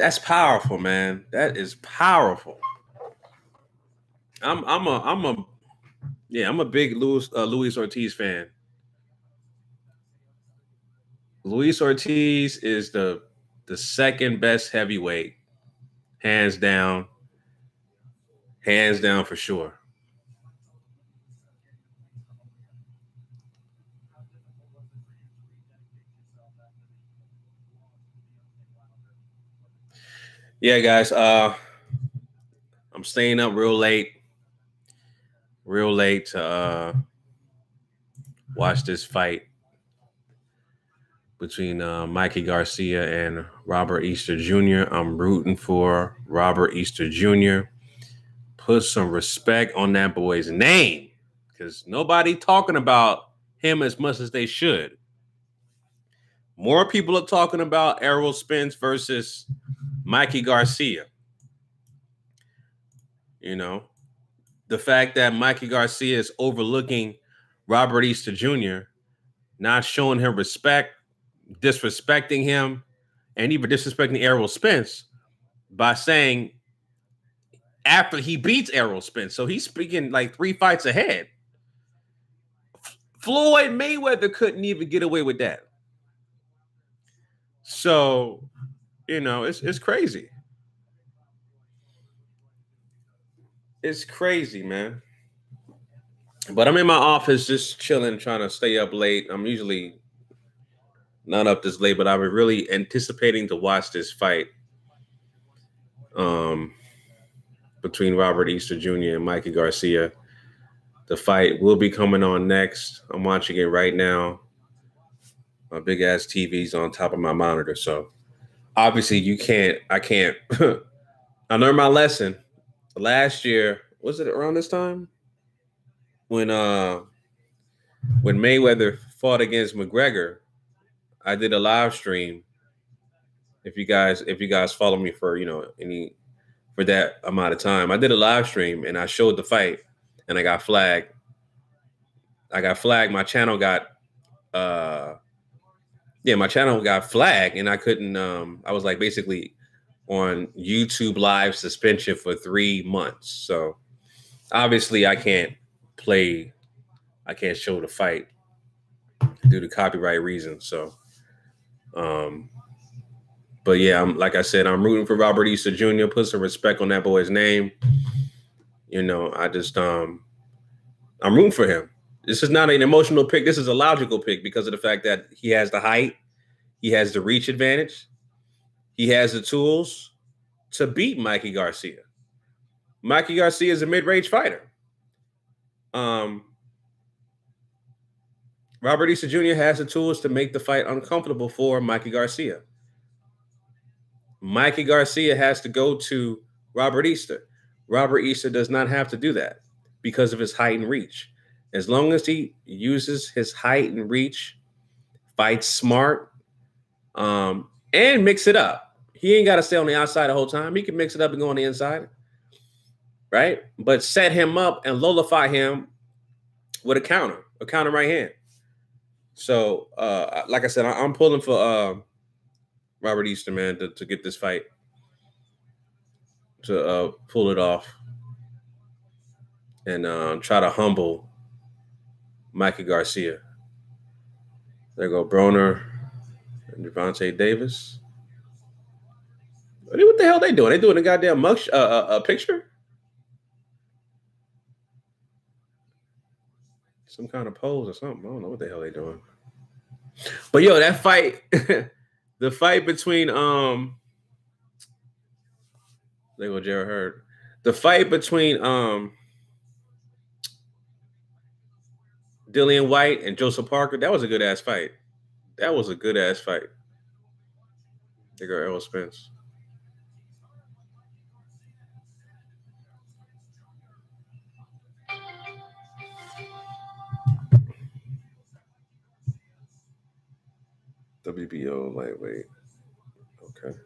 That's powerful, man. That is powerful. I'm a big Luis Ortiz fan. Luis Ortiz is the second best heavyweight, hands down for sure. Yeah, guys. I'm staying up real late to watch this fight between Mikey Garcia and Robert Easter Jr. I'm rooting for Robert Easter Jr. Put some respect on that boy's name, because nobody talking about him as much as they should. More people are talking about Errol Spence versus Mikey Garcia. You know, the fact that Mikey Garcia is overlooking Robert Easter Jr., not showing him respect, disrespecting him, and even disrespecting Errol Spence by saying after he beats Errol Spence. So he's speaking like 3 fights ahead. Floyd Mayweather couldn't even get away with that. So, you know, it's crazy. It's crazy, man. But I'm in my office just chilling, trying to stay up late. I'm usually not up this late, but I was really anticipating to watch this fight between Robert Easter Jr. and Mikey Garcia. The fight will be coming on next. I'm watching it right now. My big ass TV's on top of my monitor. So obviously I can't. I learned my lesson last year. Was it around this time? When Mayweather fought against McGregor, I did a live stream. If you guys follow me for, for that amount of time, I did a live stream and I showed the fight and I got flagged. My channel got my channel got flagged and I couldn't I was like basically on YouTube live suspension for 3 months. So obviously I can't show the fight due to copyright reasons. So but yeah, like I said, I'm rooting for Robert Easter Jr. Put some respect on that boy's name. You know, I just I'm rooting for him. This is not an emotional pick. This is a logical pick because of the fact that he has the height, he has the reach advantage, he has the tools to beat Mikey Garcia. Mikey Garcia is a mid-range fighter. Robert Easter Jr. has the tools to make the fight uncomfortable for Mikey Garcia. Mikey Garcia has to go to Robert Easter. Robert Easter does not have to do that because of his height and reach. As long as he uses his height and reach, fights smart, and mix it up. He ain't got to stay on the outside the whole time. He can mix it up and go on the inside, right? But set him up and lullify him with a counter right hand. So, like I said, I'm pulling for Robert Easter, man, to get this fight, to pull it off and try to humble Mikey Garcia. There go Broner and Gervonta Davis. What the hell they doing? They doing a goddamn a picture? Some kind of pose or something. I don't know what the hell they doing. But yo, that fight, the fight between there go Jared Hurd. The fight between Dillian White and Joseph Parker, that was a good ass fight. There go Errol Spence. WBO lightweight. Okay.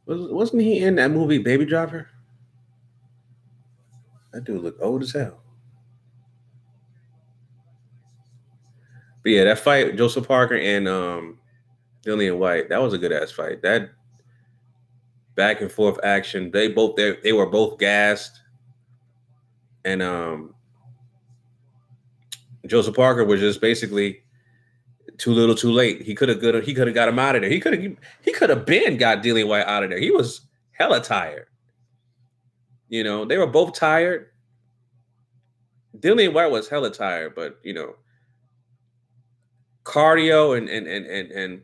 Wasn't he in that movie Baby Driver? That dude looked old as hell. But yeah, that fight, Joseph Parker and Dillian White, that was a good ass fight. That back and forth action, they were both gassed, and Joseph Parker was just basically too little, too late. He could have got him out of there. He could have been got Dillian White out of there. He was hella tired. You know, they were both tired. Dillian White was hella tired, but you know, cardio and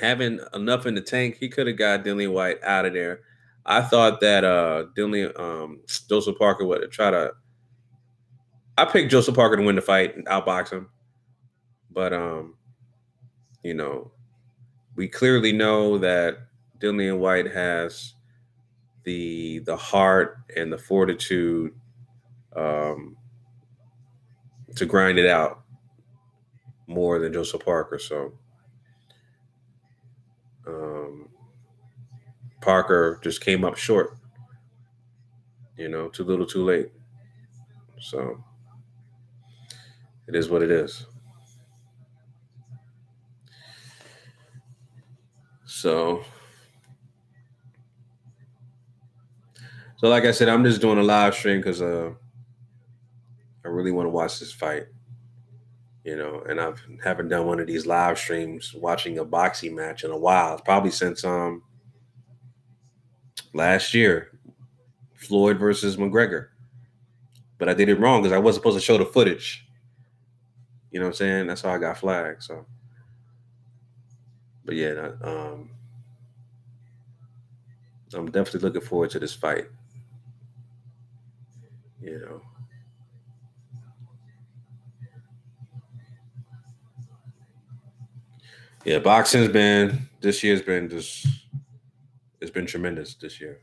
having enough in the tank, he could have got Dillian White out of there. I thought that Joseph Parker would try to. I picked Joseph Parker to win the fight and outbox him, but you know, we clearly know that Dillian White has the heart and the fortitude to grind it out more than Joseph Parker. So Parker just came up short. You know, too little, too late. So it is what it is. So like I said, I'm just doing a live stream because I really want to watch this fight. You know, and I haven't done one of these live streams watching a boxing match in a while. It's probably since last year, Floyd versus McGregor. But I did it wrong because I wasn't supposed to show the footage. You know what I'm saying? That's how I got flagged. So, but yeah, I'm definitely looking forward to this fight. You know. Yeah, boxing's been this year's been just it's been tremendous this year.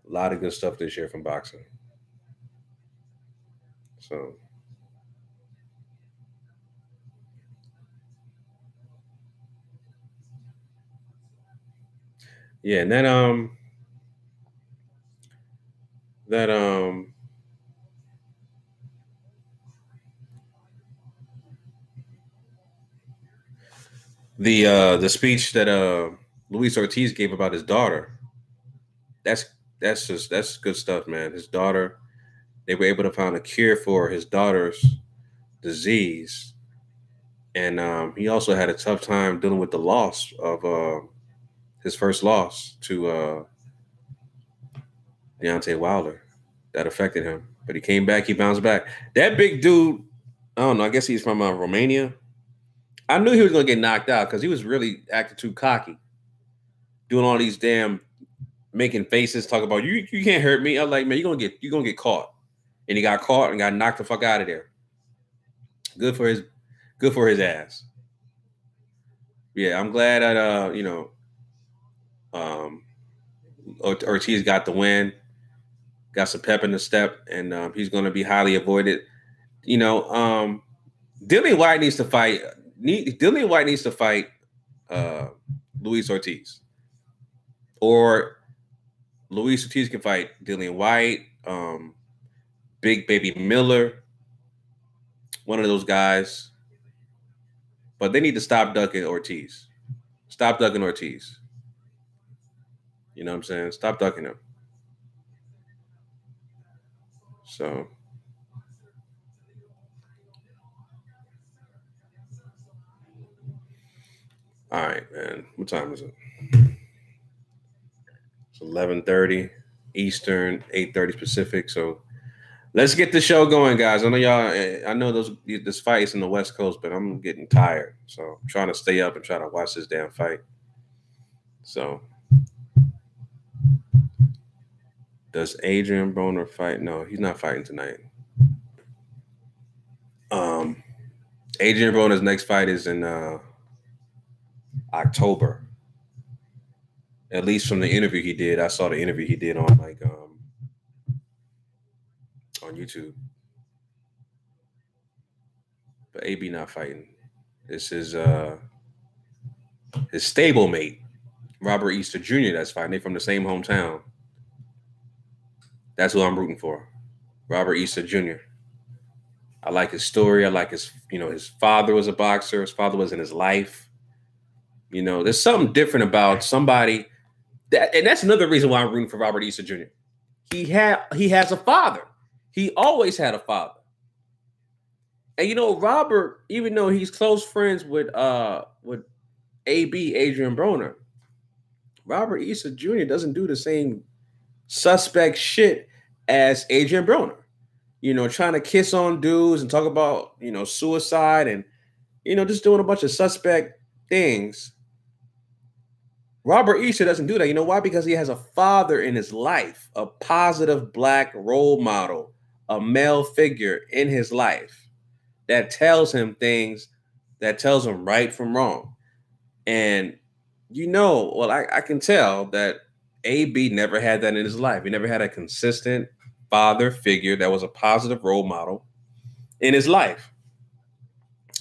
A lot of good stuff this year from boxing. So yeah, and then the speech that Luis Ortiz gave about his daughter. That's good stuff, man. His daughter, they were able to find a cure for his daughter's disease, and he also had a tough time dealing with the loss of his first loss to Deontay Wilder. That affected him, but he came back. He bounced back. That big dude, I don't know. I guess he's from Romania. I knew he was going to get knocked out because he was really acting too cocky, doing all these damn making faces, talking about you can't hurt me. I'm like, man, you're gonna get caught. And he got caught and got knocked the fuck out of there. Good for his ass. Yeah, I'm glad that Ortiz got the win, got some pep in the step, and he's gonna be highly avoided. You know, Dillian White needs to fight. Dillian White needs to fight Luis Ortiz, or Luis Ortiz can fight Dillian White, Big Baby Miller, one of those guys. But they need to stop ducking Ortiz. Stop ducking Ortiz. You know what I'm saying? Stop ducking him. So all right, man. What time is it? It's 11:30 Eastern, 8:30 Pacific. So let's get the show going, guys. I know y'all. I know this fight is in the West Coast, but I'm getting tired, so I'm trying to stay up and try to watch this damn fight. So, does Adrien Broner fight? No, he's not fighting tonight. Adrien Broner's next fight is in October. At least from the interview he did, I saw the interview he did on on YouTube. But AB not fighting. This is his stablemate, Robert Easter Jr. That's fighting. They're from the same hometown. That's who I'm rooting for, Robert Easter Jr. I like his story. I like his, his father was a boxer. His father was in his life. There's something different about somebody and that's another reason why I'm rooting for Robert Easter Jr. He has a father. He always had a father. And Robert, even though he's close friends with AB Adrien Broner, Robert Easter Jr. doesn't do the same suspect shit as Adrien Broner. Trying to kiss on dudes and talk about, suicide and, just doing a bunch of suspect things. Robert Easter doesn't do that. You know why? Because he has a father in his life, a positive black role model, a male figure in his life that tells him things, that tells him right from wrong. And I can tell that AB never had that in his life. He never had a consistent father figure that was a positive role model in his life.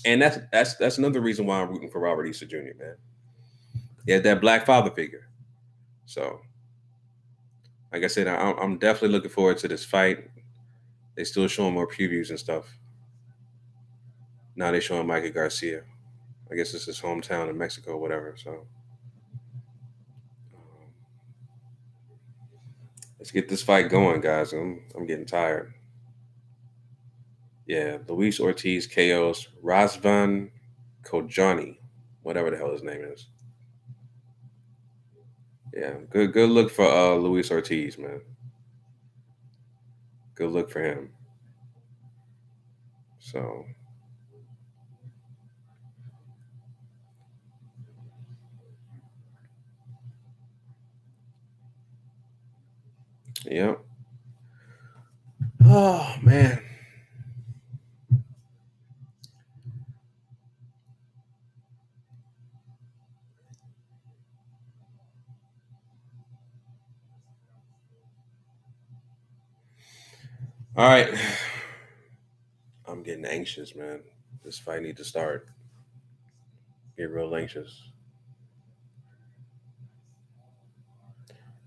And that's another reason why I'm rooting for Robert Easter Jr., man. He had that black father figure. So, like I said, I'm definitely looking forward to this fight. They still showing more previews and stuff. Now they're showing Mikey Garcia. I guess it's his hometown in Mexico, whatever. So let's get this fight going, guys. I'm getting tired. Yeah, Luis Ortiz KOs Razvan Kojani, whatever the hell his name is. Yeah, good look for Luis Ortiz, man. Good look for him. So yeah. Oh man. All right. I'm getting anxious, man. This fight need to start. Get real anxious.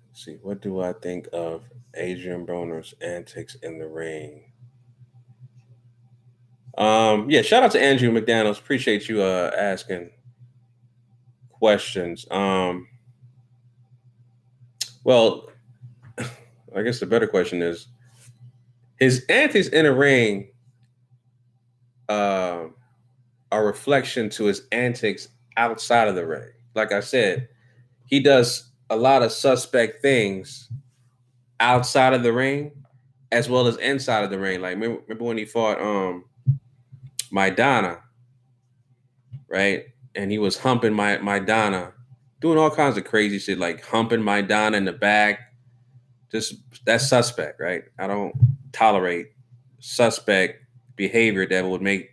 Let's see, what do I think of Adrien Broner's antics in the ring? Yeah, shout out to Andrew McDaniels. Appreciate you asking questions. Well, I guess the better question is his antics in the ring are a reflection to his antics outside of the ring. Like I said, he does a lot of suspect things outside of the ring as well as inside of the ring. Like remember when he fought Maidana, right? And he was humping Maidana, doing all kinds of crazy shit, like humping Maidana in the back. Just that's suspect, right? I don't tolerate suspect behavior that would make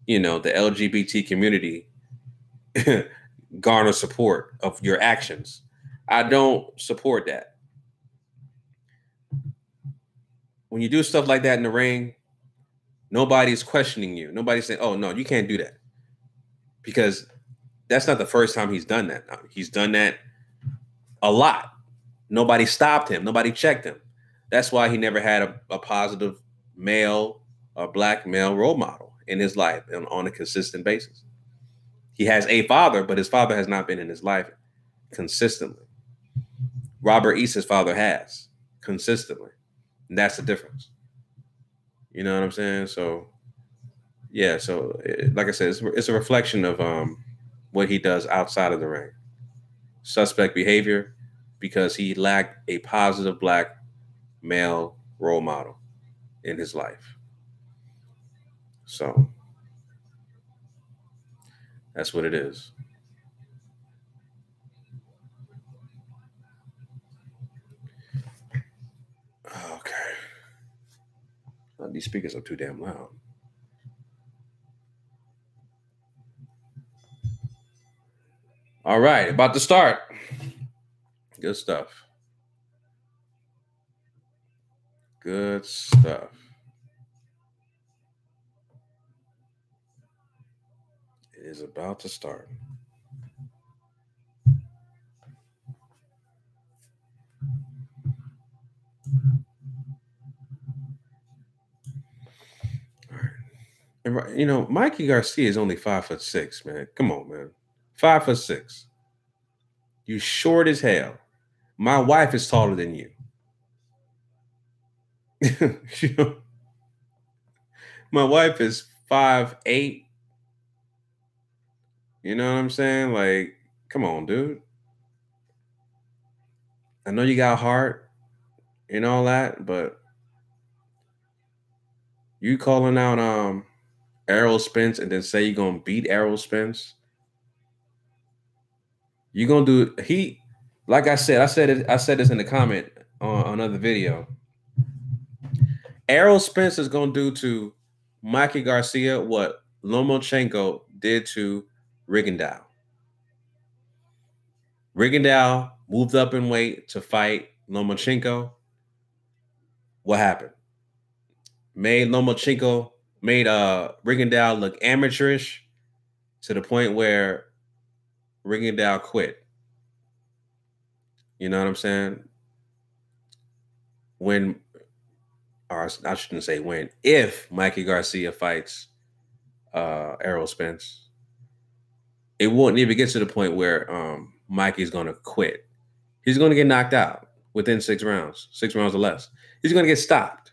the LGBT community garner support of your actions. I don't support that. When you do stuff like that in the ring, nobody's questioning you. Nobody's saying, "Oh no, you can't do that," because that's not the first time he's done that. He's done that a lot. Nobody stopped him. Nobody checked him. That's why he never had a positive male or black male role model in his life on a consistent basis. He has a father, but his father has not been in his life consistently. Robert Easter's father has consistently. And that's the difference. You know what I'm saying? So, yeah. So, like I said, it's a reflection of what he does outside of the ring. Suspect behavior because he lacked a positive black male role model in his life. So, that's what it is. Okay. These speakers are too damn loud. All right, about to start. Good stuff. Good stuff. It is about to start. All right. And you know, Mikey Garcia is only 5'6", man. Come on, man. 5'6". You short as hell. My wife is taller than you. You know, my wife is 5'8". You know what I'm saying? Like, come on, dude. I know you got heart and all that, but you calling out Errol Spence and then say you're gonna beat Errol Spence. You're gonna do he like I said this in the comment on another video. Errol Spence is gonna do to Mikey Garcia what Lomachenko did to Rigondeaux. Rigondeaux moved up in weight to fight Lomachenko. What happened? Made Rigondeaux look amateurish to the point where Rigondeaux quit. You know what I'm saying? When, or I shouldn't say when, if Mikey Garcia fights Errol Spence, it won't even get to the point where Mikey's going to quit. He's going to get knocked out within 6 rounds or less. He's going to get stopped.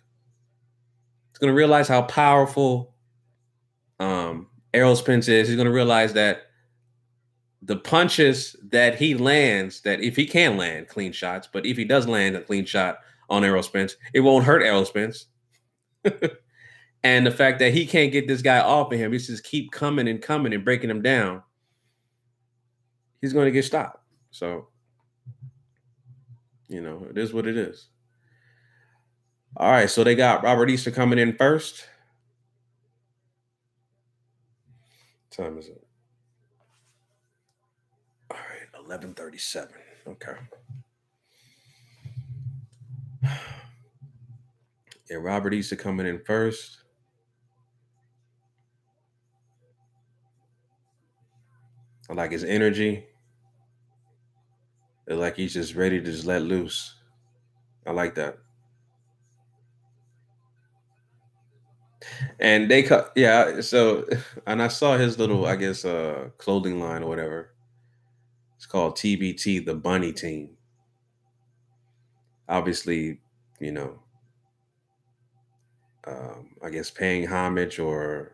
He's going to realize how powerful Errol Spence is. He's going to realize that the punches that he lands, that if he can land clean shots, but if he does land a clean shot on Errol Spence, it won't hurt Errol Spence. And the fact that he can't get this guy off of him, he just keep coming and breaking him down, he's going to get stopped. So, you know, it is what it is. All right, so they got Robert Easter coming in first. What time is it? All right, 11:37. Okay. Yeah, Robert Easter coming in first. I like his energy. It's like he's just ready to just let loose. I like that. And they cut, yeah. So, and I saw his little, I guess, clothing line or whatever. It's called TBT, the Bunny Team. Obviously, you know, I guess paying homage or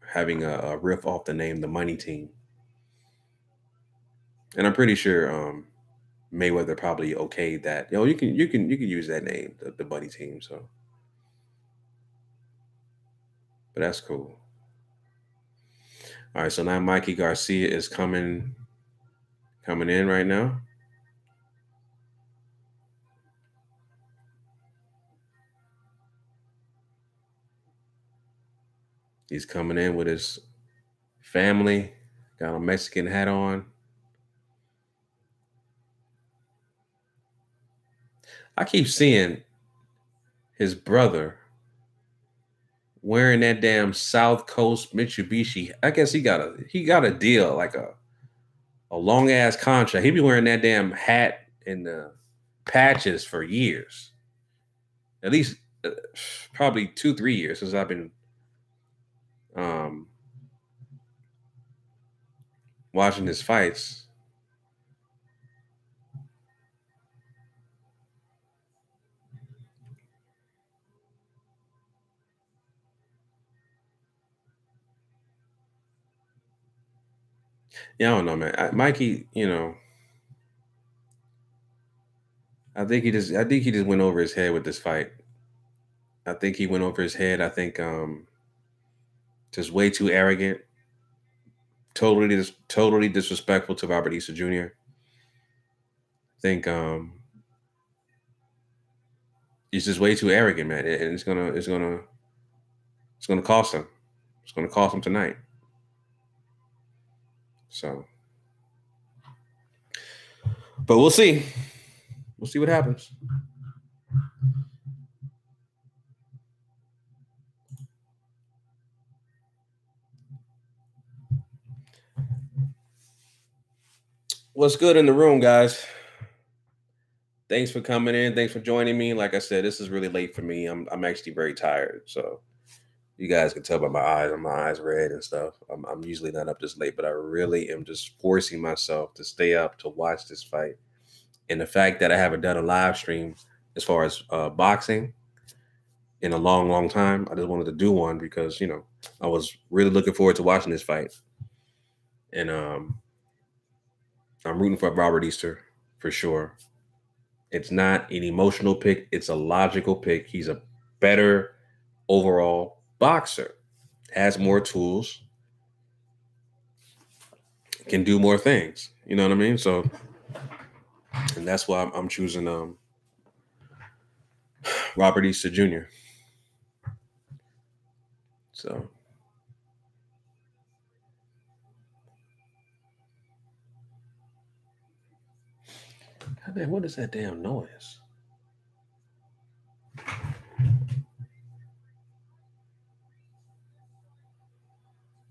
having a riff off the name, the Money Team. And I'm pretty sure Mayweather probably okayed that. You can use that name, the Bunny Team. So, but that's cool. All right, so now Mikey Garcia is coming in right now. He's coming in with his family, got a Mexican hat on. I keep seeing his brother wearing that damn South Coast Mitsubishi. I guess he got a deal, like a long ass contract. He be wearing that damn hat and the patches for years, at least probably 2-3 years since I've been watching his fights. Yeah, I don't know, man. Mikey, you know, I think he just went over his head with this fight. I think he went over his head. I think just way too arrogant, totally disrespectful to Robert Easter Jr. I think he's just way too arrogant, man, and it's gonna cost him. It's gonna cost him tonight. So, but we'll see. We'll see what happens. What's good in the room, guys? Thanks for coming in. Thanks for joining me. Like I said, this is really late for me. I'm actually very tired. So You guys can tell by my eyes. My eyes red and stuff. I'm usually not up this late, but I really am just forcing myself to stay up to watch this fight. And the fact that I haven't done a live stream as far as boxing in a long, long time, I just wanted to do one because, you know, I was really looking forward to watching this fight. And I'm rooting for Robert Easter for sure. It's not an emotional pick. It's a logical pick. He's a better overall boxer, has more tools, can do more things. You know what I mean? So, and that's why I'm choosing Robert Easter Jr. So, goddamn, what is that damn noise?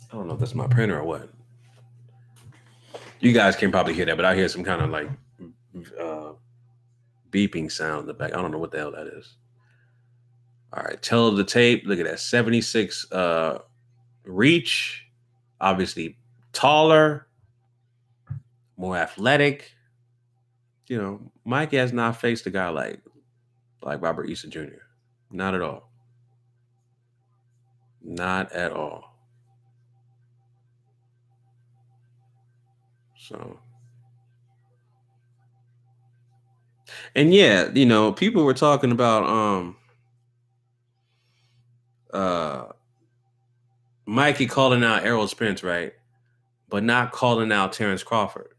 I don't know if that's my printer or what. You guys can probably hear that, but I hear some kind of like beeping sound in the back. I don't know what the hell that is. All right, tell the tape. Look at that, 76 reach. Obviously taller, more athletic. You know, Mikey has not faced a guy like Robert Easter Jr. Not at all. Not at all. So, and yeah, you know, people were talking about Mikey calling out Errol Spence, right? But not calling out Terrence Crawford.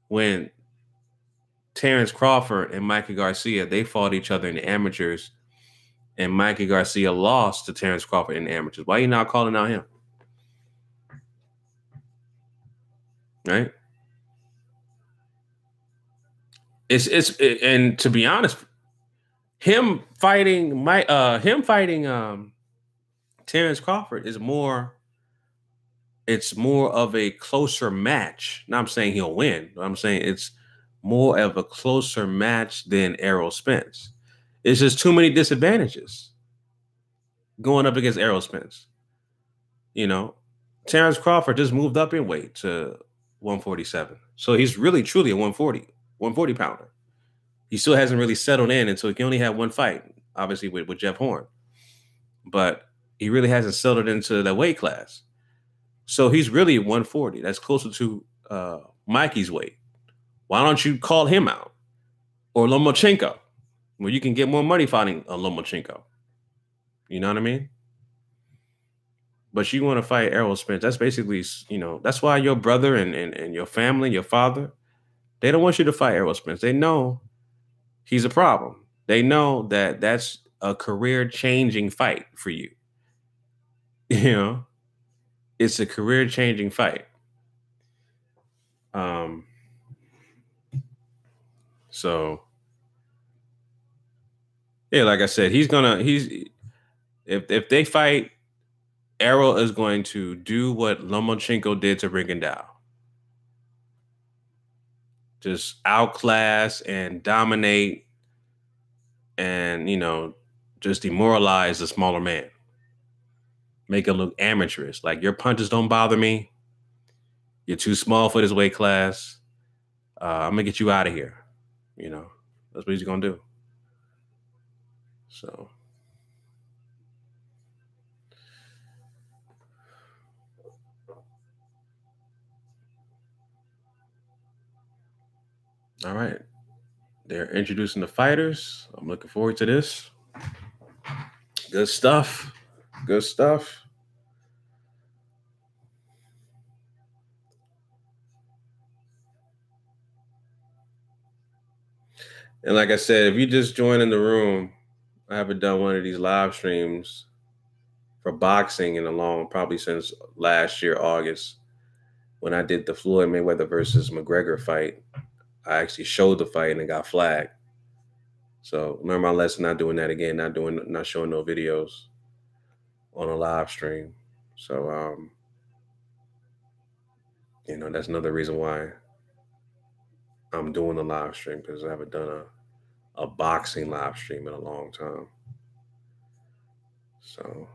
When Terrence Crawford and Mikey Garcia, they fought each other in the amateurs, and Mikey Garcia lost to Terrence Crawford in the amateurs. Why are you not calling out him? Right? And to be honest, him fighting Terrence Crawford is more. It's more of a closer match. Now I'm saying he'll win, but I'm saying it's more of a closer match than Errol Spence. It's just too many disadvantages going up against Errol Spence. You know, Terrence Crawford just moved up in weight to 147. So he's really truly a 140 pounder. He still hasn't really settled in until he can only have one fight, obviously with Jeff Horn. But he really hasn't settled into that weight class. So he's really 140. That's closer to Mikey's weight. Why don't you call him out? Or Lomachenko, where you can get more money fighting a Lomachenko. You know what I mean? But you want to fight Errol Spence. That's basically, you know, that's why your brother and your family, your father, they don't want you to fight Errol Spence. They know he's a problem. They know that that's a career-changing fight for you. You know, it's a career-changing fight. So yeah, like I said, he's if they fight, Errol is going to do what Lomachenko did to Rigondeaux. Just outclass and dominate and, you know, just demoralize the smaller man. Make it look amateurish. Like, your punches don't bother me. You're too small for this weight class. I'm going to get you out of here. You know, that's what he's going to do. So. All right. They're introducing the fighters. I'm looking forward to this. Good stuff. Good stuff. And like I said, if you just joined in the room, I haven't done one of these live streams for boxing in a long, probably since last year, August, when I did the Floyd Mayweather versus McGregor fight. I actually showed the fight and it got flagged. So learn my lesson, not doing that again, not showing no videos on a live stream. So you know, that's another reason why I'm doing the live stream, because I haven't done a boxing live stream in a long time. So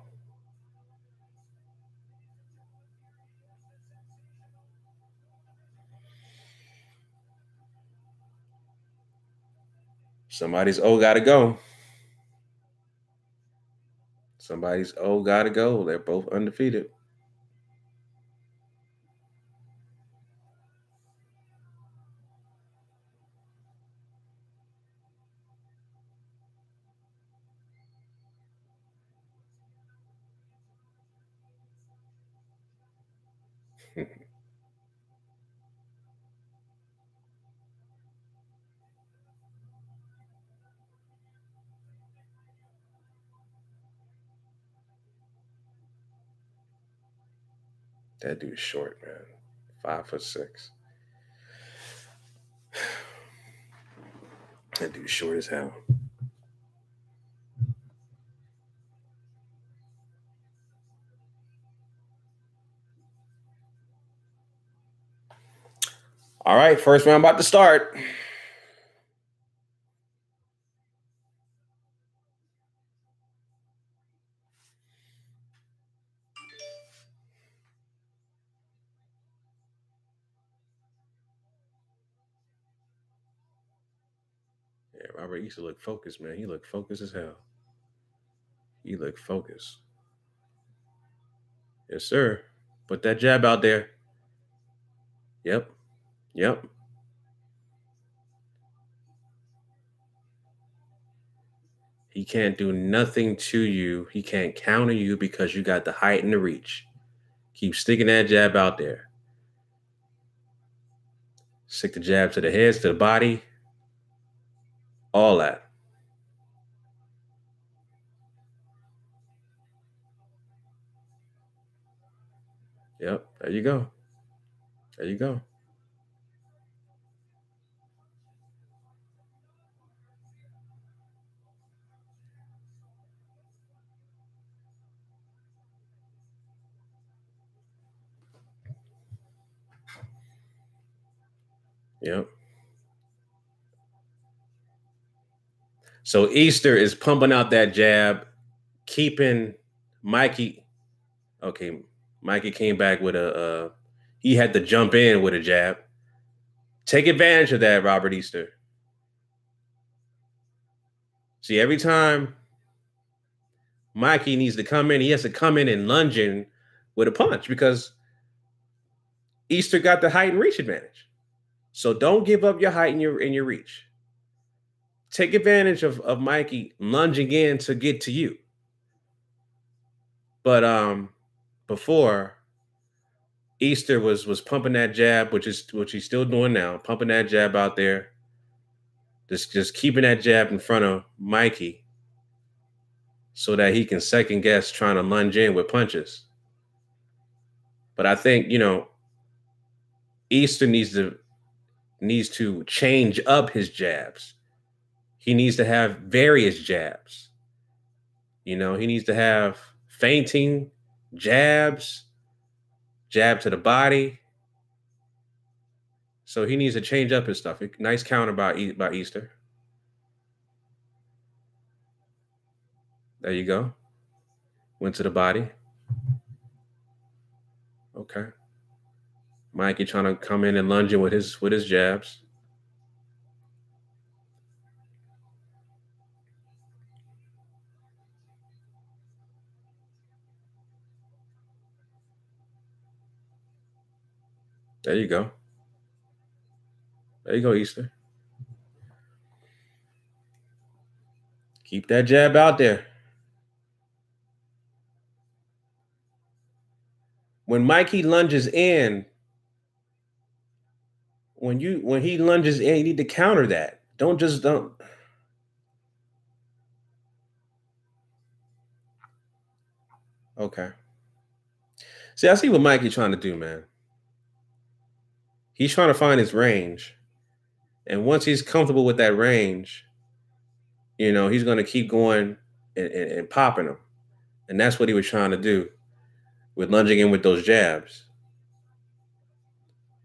Somebody's O got to go. Somebody's O got to go. They're both undefeated. That dude's short, man. 5'6". That dude's short as hell. All right, first round about to start. Yeah, Robert used to look focused, man. He looked focused as hell. He looked focused. Yes, sir. Put that jab out there. Yep. Yep. He can't do nothing to you. He can't counter you because you got the height and the reach. Keep sticking that jab out there. Stick the jab to the heads, to the body. All that. Yep. There you go. There you go. Yep. So Easter is pumping out that jab, keeping Mikey. Okay, Mikey came back with he had to jump in with a jab. Take advantage of that, Robert Easter. See, every time Mikey needs to come in, he has to come in and lunge in with a punch because Easter got the height and reach advantage. So don't give up your height and your reach. Take advantage of Mikey lunging in to get to you. But before Easter was pumping that jab, which he's still doing now, pumping that jab out there. Just keeping that jab in front of Mikey so that he can second guess trying to lunge in with punches. But I think, Easter needs to change up his jabs. He needs to have various jabs. He needs to have feinting jabs, jab to the body. So he needs to change up his stuff. Nice counter by Easter. There you go. Went to the body. Okay. Mikey trying to come in and lunge in with his jabs. There you go. There you go, Easter. Keep that jab out there. When Mikey lunges in, when he lunges in, you need to counter that. Don't. Okay. See, I see what Mikey's trying to do, man. He's trying to find his range. And once he's comfortable with that range, he's going to keep going and popping them. And that's what he was trying to do with lunging in with those jabs.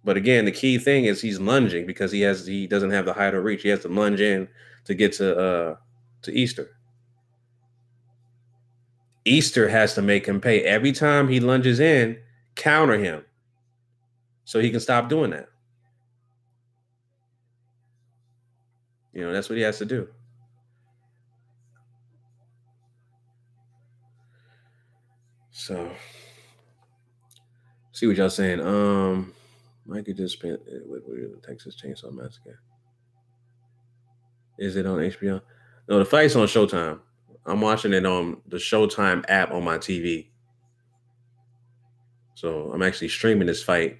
But again, the key thing is he's lunging because he doesn't have the height or reach. He has to lunge in to get to Easter. Easter has to make him pay. Every time he lunges in, counter him so he can stop doing that. That's what he has to do. So, see what y'all saying. Mikey just spent with Texas Chainsaw Massacre. Is it on HBO? No, the fight's on Showtime. I'm watching it on the Showtime app on my TV. So I'm actually streaming this fight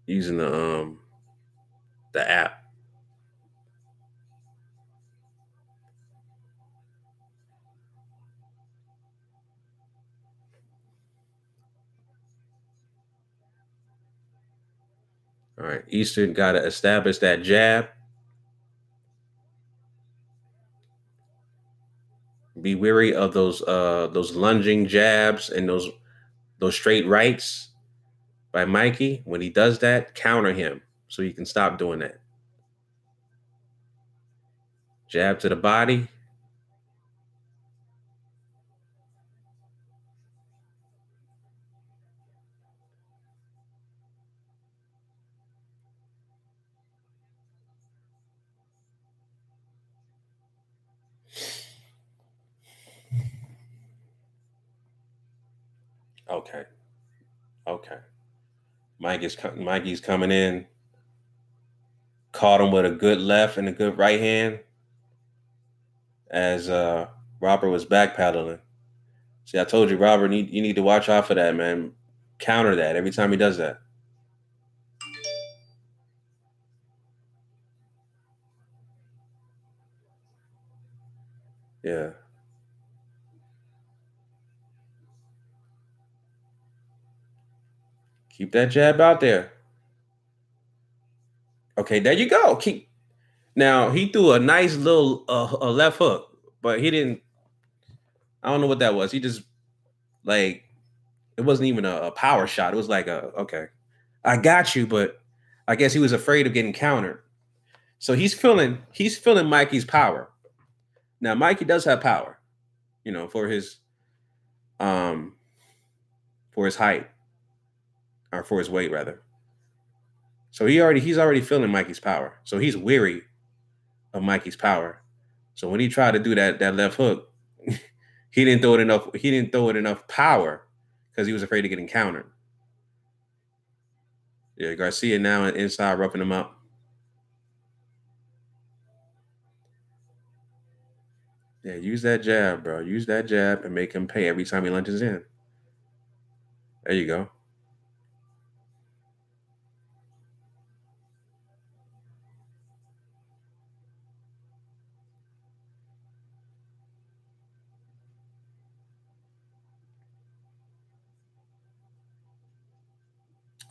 using the app. All right, Eastern got to establish that jab. Be wary of those lunging jabs and those straight rights by Mikey. When he does that, counter him so you can stop doing that. Jab to the body. Okay. Okay. Mikey's coming in. Caught him with a good left and a good right hand as Robert was backpedaling. See, I told you, Robert, you need to watch out for that, man. Counter that every time he does that. Yeah. Keep that jab out there. Okay, there you go. Keep. Now he threw a nice little a left hook, but he didn't. I don't know what that was. He just like it wasn't even a power shot. It was like okay, I got you, but I guess he was afraid of getting countered. So he's feeling Mikey's power. Now Mikey does have power, um for his height or for his weight rather. So he's already feeling Mikey's power. So he's weary of Mikey's power. So when he tried to do that left hook, he didn't throw it enough. He didn't throw it enough power because he was afraid of getting countered. Yeah, Garcia now inside roughing him up. Yeah, use that jab, bro. Use that jab and make him pay every time he lunges in. There you go.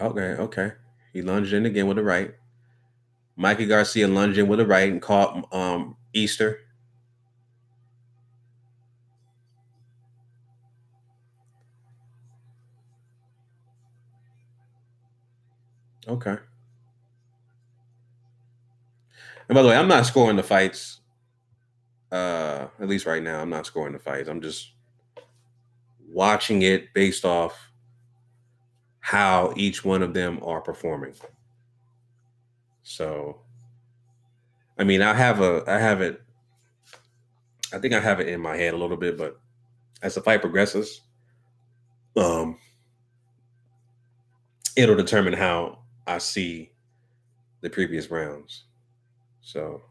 Okay, okay. He lunged in again with the right. Mikey Garcia lunged in with the right and caught Easter. Okay. And by the way, I'm not scoring the fights. At least right now, I'm not scoring the fights. I'm just watching it based off how each one of them are performing. So, I mean, I have it. I think I have it in my head a little bit, but as the fight progresses, um, it'll determine how I see the previous rounds. So,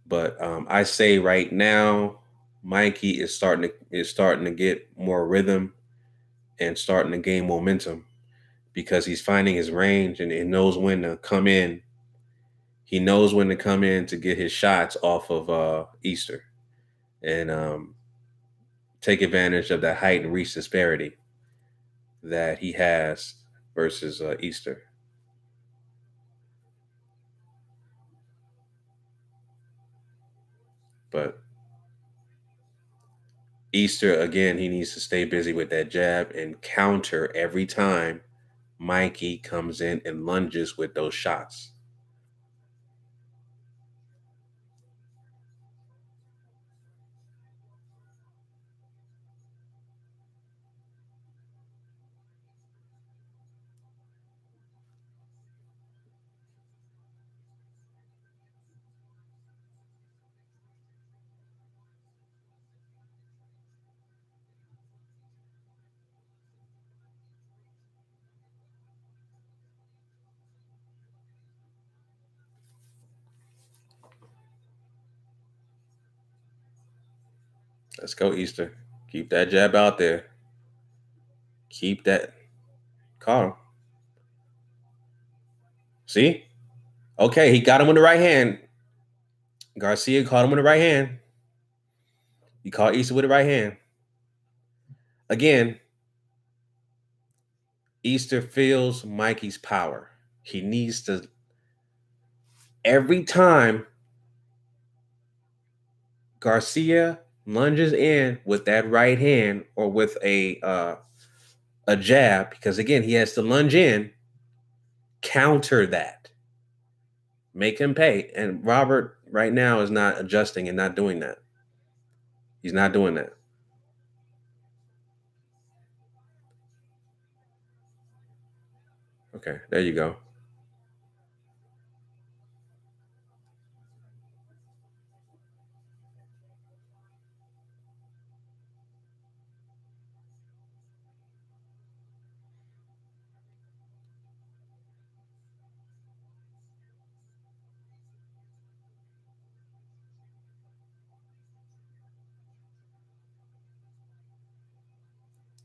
but I say right now, Mikey is starting to get more rhythm and starting to gain momentum because he's finding his range and he knows when to come in. He knows when to come in to get his shots off of Easter and take advantage of that height and reach disparity that he has versus Easter. But Easter, again, he needs to stay busy with that jab and counter every time Mikey comes in and lunges with those shots. Let's go, Easter. Keep that jab out there. Keep that. Caught him. See? Okay, he got him with the right hand. Garcia caught him with the right hand. He caught Easter with the right hand. Again, Easter feels Mikey's power. He needs to, every time Garcia lunges in with that right hand or with a jab, because again, he has to lunge in, counter that. Make him pay. And Robert right now is not adjusting and not doing that. He's not doing that. Okay, there you go.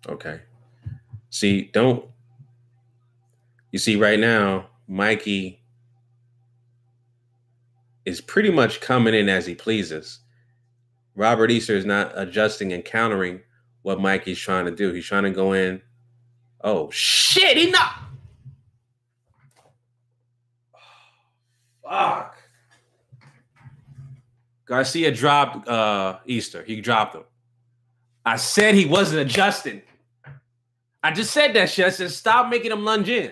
Okay. See, you see right now, Mikey is pretty much coming in as he pleases. Robert Easter is not adjusting and countering what Mikey's trying to do. He's trying to go in. Oh, shit, he not. Fuck. Garcia dropped Easter. He dropped him. I said he wasn't adjusting. I just said that shit. I said, stop making him lunge in.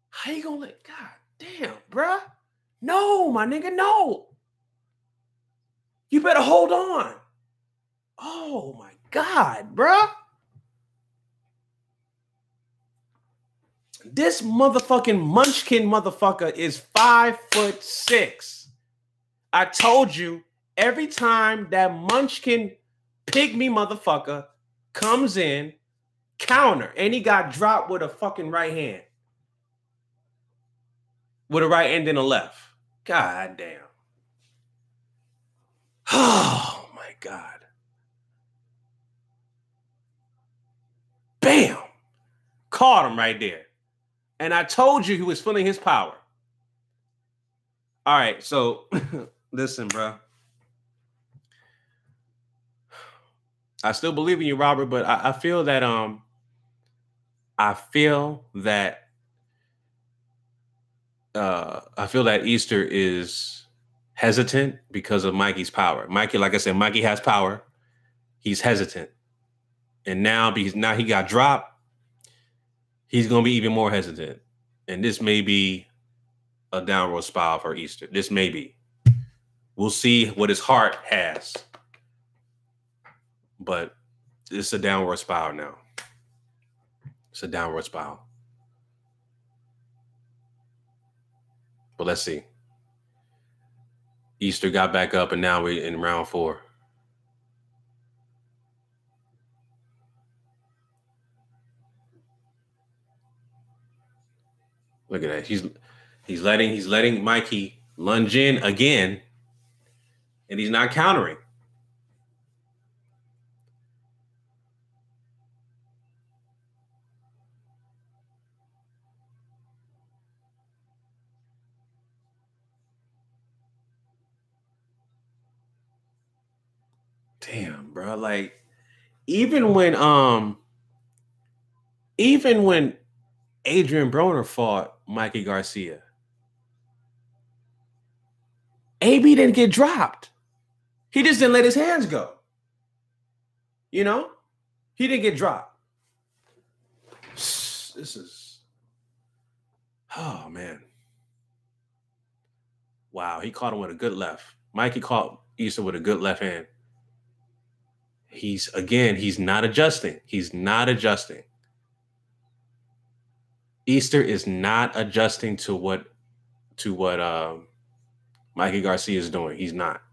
How you gonna let, God damn, bruh? No, my nigga, no. You better hold on. Oh my God, bruh. This motherfucking munchkin motherfucker is 5'6". I told you, every time that munchkin pygmy motherfucker comes in, counter, and he got dropped with a fucking right hand. With a right hand and a left. God damn. Oh my God. Bam. Caught him right there. And I told you he was feeling his power. All right, so listen, bro. I still believe in you, Robert, but I feel that Easter is hesitant because of Mikey's power. Mikey, like I said, Mikey has power. He's hesitant. And now, because now he got dropped, he's going to be even more hesitant. And this may be a downward spiral for Easter. This may be. We'll see what his heart has. But it's a downward spiral now. It's a downward spiral. But let's see. Easter got back up, and now we're in round 4. Look at that. He's letting Mikey lunge in again, and he's not countering. Damn, bro. Like, even when Adrien Broner fought Mikey Garcia, AB didn't get dropped. He just didn't let his hands go. You know? He didn't get dropped. This is, oh, man. Wow, he caught him with a good left. Mikey caught Easter with a good left hand. He's not adjusting. He's not adjusting. Easter is not adjusting to what Mikey Garcia is doing. He's not.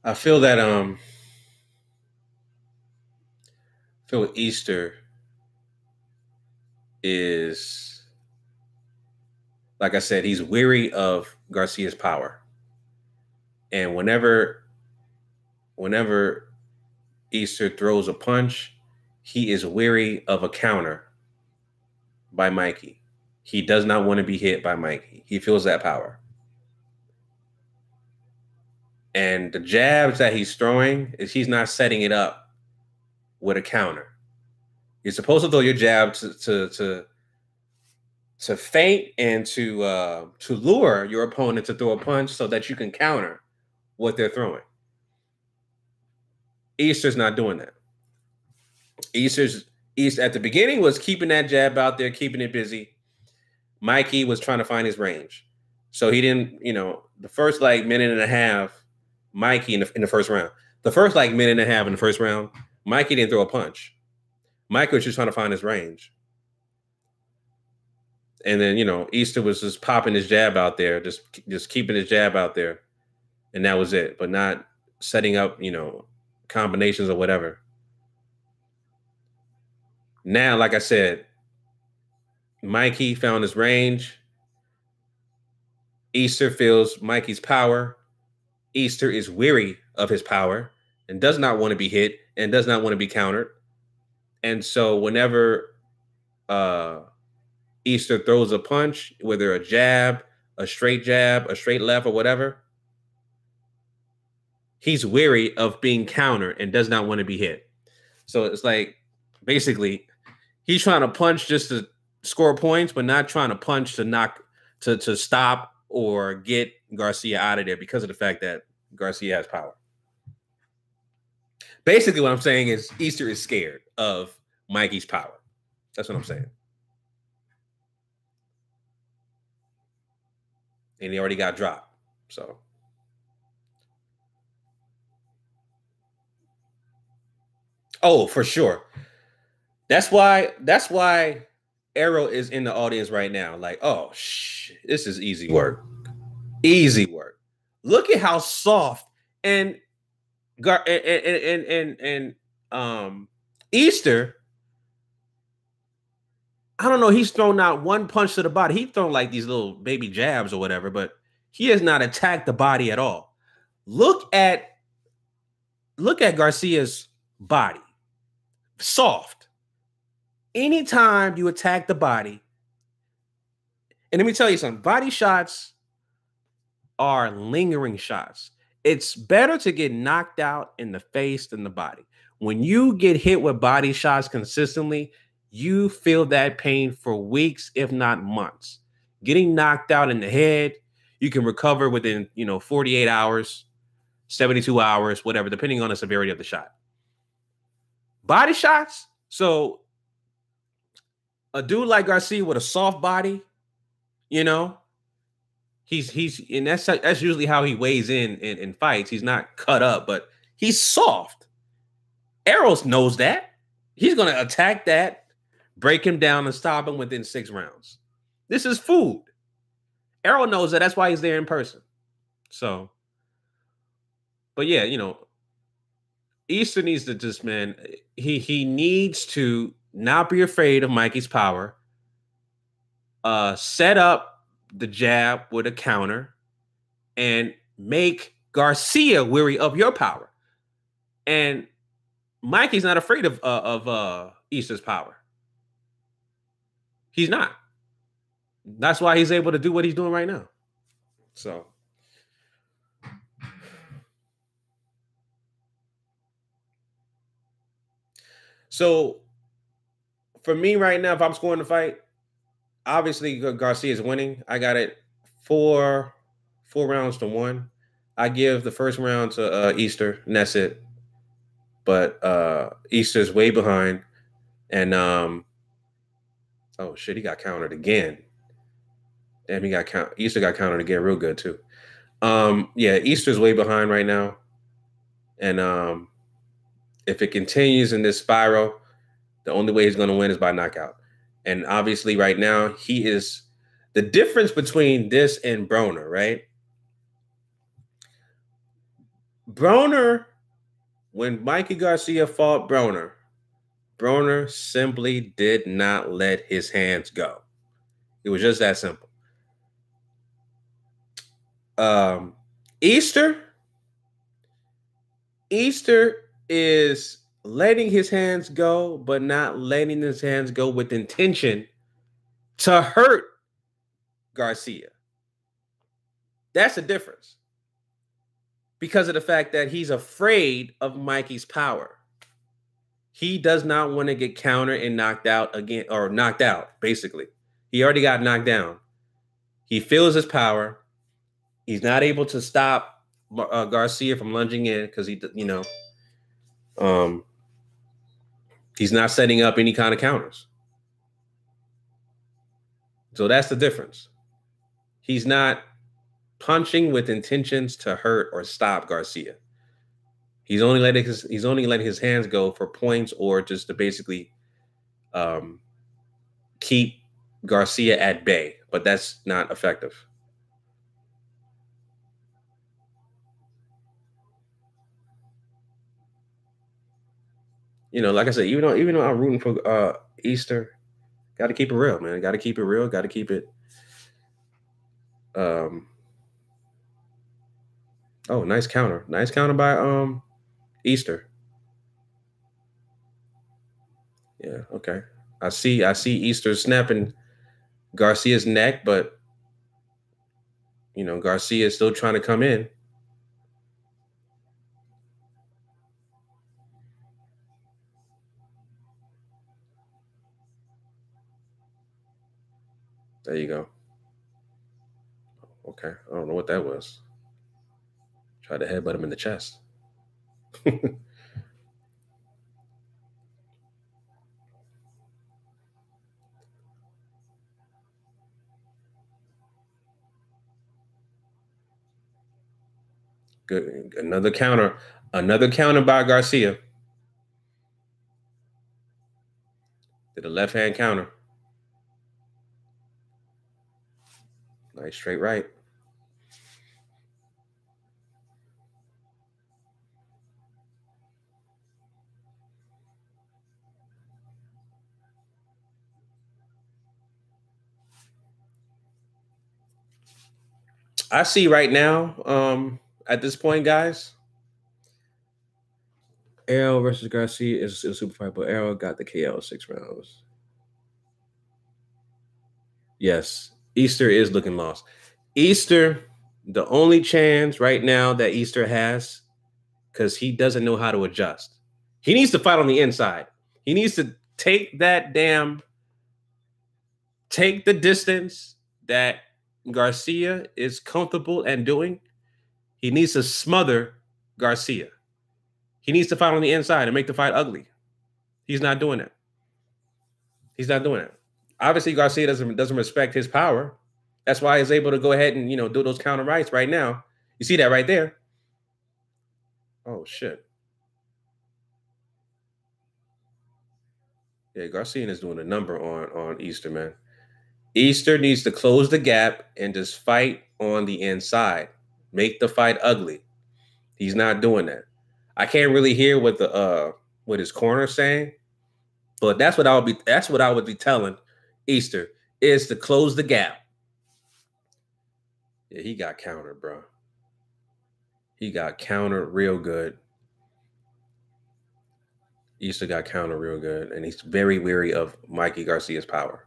I feel that feel Easter is, like I said, he's weary of Garcia's power. And whenever Easter throws a punch, he is weary of a counter by Mikey. He does not want to be hit by Mikey. He feels that power. And the jabs that he's throwing is he's not setting it up with a counter. You're supposed to throw your jab to feint and to lure your opponent to throw a punch so that you can counter what they're throwing. Easter's not doing that. East at the beginning was keeping that jab out there, keeping it busy. Mikey was trying to find his range. So he didn't, the first minute and a half, Mikey in the first round. The first minute and a half in the first round, Mikey didn't throw a punch. Mikey was just trying to find his range. And then, Easter was just popping his jab out there, just keeping his jab out there. And that was it, but not setting up, combinations or whatever. Now, like I said, Mikey found his range. Easter feels Mikey's power. Easter is weary of his power and does not want to be hit and does not want to be countered. And so whenever Easter throws a punch, whether a jab, a straight left, or whatever, he's weary of being countered and does not want to be hit. So it's like, basically, he's trying to punch just to score points, but not trying to punch to stop or get Garcia out of there because of the fact that Garcia has power. Basically, what I'm saying is Easter is scared of Mikey's power. That's what I'm saying. And he already got dropped. So. Oh, for sure. That's why Arrow is in the audience right now. Like, oh, this is easy work. Easy work. Look at how soft and Easter. I don't know. He's thrown out one punch to the body. He's thrown like these little baby jabs or whatever, but he has not attacked the body at all. Look at Garcia's body. Soft. Anytime you attack the body, and let me tell you something, body shots are lingering shots. It's better to get knocked out in the face than the body. When you get hit with body shots consistently, you feel that pain for weeks, if not months. Getting knocked out in the head, you can recover within, 48 hours, 72 hours, whatever, depending on the severity of the shot. Body shots. So a dude like Garcia with a soft body, he's and that's usually how he weighs in fights. He's not cut up, but he's soft. Arrows knows that. He's going to attack that, break him down, and stop him within 6 rounds. This is food. Arrow knows that. That's why he's there in person. So, but yeah, Easter needs to just, man, he needs to not be afraid of Mikey's power. Set up the jab with a counter and make Garcia weary of your power. And Mikey's not afraid of Easter's power. He's not. That's why he's able to do what he's doing right now. So for me right now, if I'm scoring the fight, obviously Garcia is winning. I got it 4 rounds to 1. I give the first round to Easter, and that's it. But Easter's way behind. And oh shit, he got countered again. Damn, Easter got countered again real good too. Yeah, Easter's way behind right now. And if it continues in this spiral, the only way he's going to win is by knockout. And obviously right now, he is the difference between this and Broner, right? Broner, when Mikey Garcia fought Broner simply did not let his hands go. It was just that simple. Easter is letting his hands go, but not letting his hands go with intention to hurt Garcia. That's the difference. Because of the fact that he's afraid of Mikey's power. He does not want to get countered and knocked out again, or knocked out, basically. He already got knocked down. He feels his power. He's not able to stop Garcia from lunging in because he's not setting up any kind of counters. So that's the difference. He's not punching with intentions to hurt or stop Garcia. He's only letting his hands go for points or just to basically keep Garcia at bay, but that's not effective. Like I said, even though I'm rooting for Easter, got to keep it real, man. Got to keep it real. Got to keep it. Oh, nice counter. Nice counter by Easter. Yeah, okay. I see Easter snapping Garcia's neck, but Garcia is still trying to come in. There you go. Okay. I don't know what that was. Tried to headbutt him in the chest. Good. Another counter by Garcia. Did a left hand counter. Nice straight right. I see right now, at this point, guys, Errol versus Garcia is a super fight, but Errol got the KO 6 rounds. Yes, Easter is looking lost. Easter, the only chance right now that Easter has, because he doesn't know how to adjust. He needs to fight on the inside. He needs to take the distance that Garcia is comfortable and doing. He needs to smother Garcia. He needs to fight on the inside and make the fight ugly. He's not doing it. He's not doing it. Obviously, Garcia doesn't respect his power. That's why he's able to go ahead and do those counter rights right now. You see that right there? Oh shit! Yeah, Garcia is doing a number on Easter, man. Easter needs to close the gap and just fight on the inside. Make the fight ugly. He's not doing that. I can't really hear what his corner's saying, but that's what I would be telling Easter is to close the gap. Yeah, he got countered, bro. He got countered real good. Easter got countered real good, and he's very weary of Mikey Garcia's power.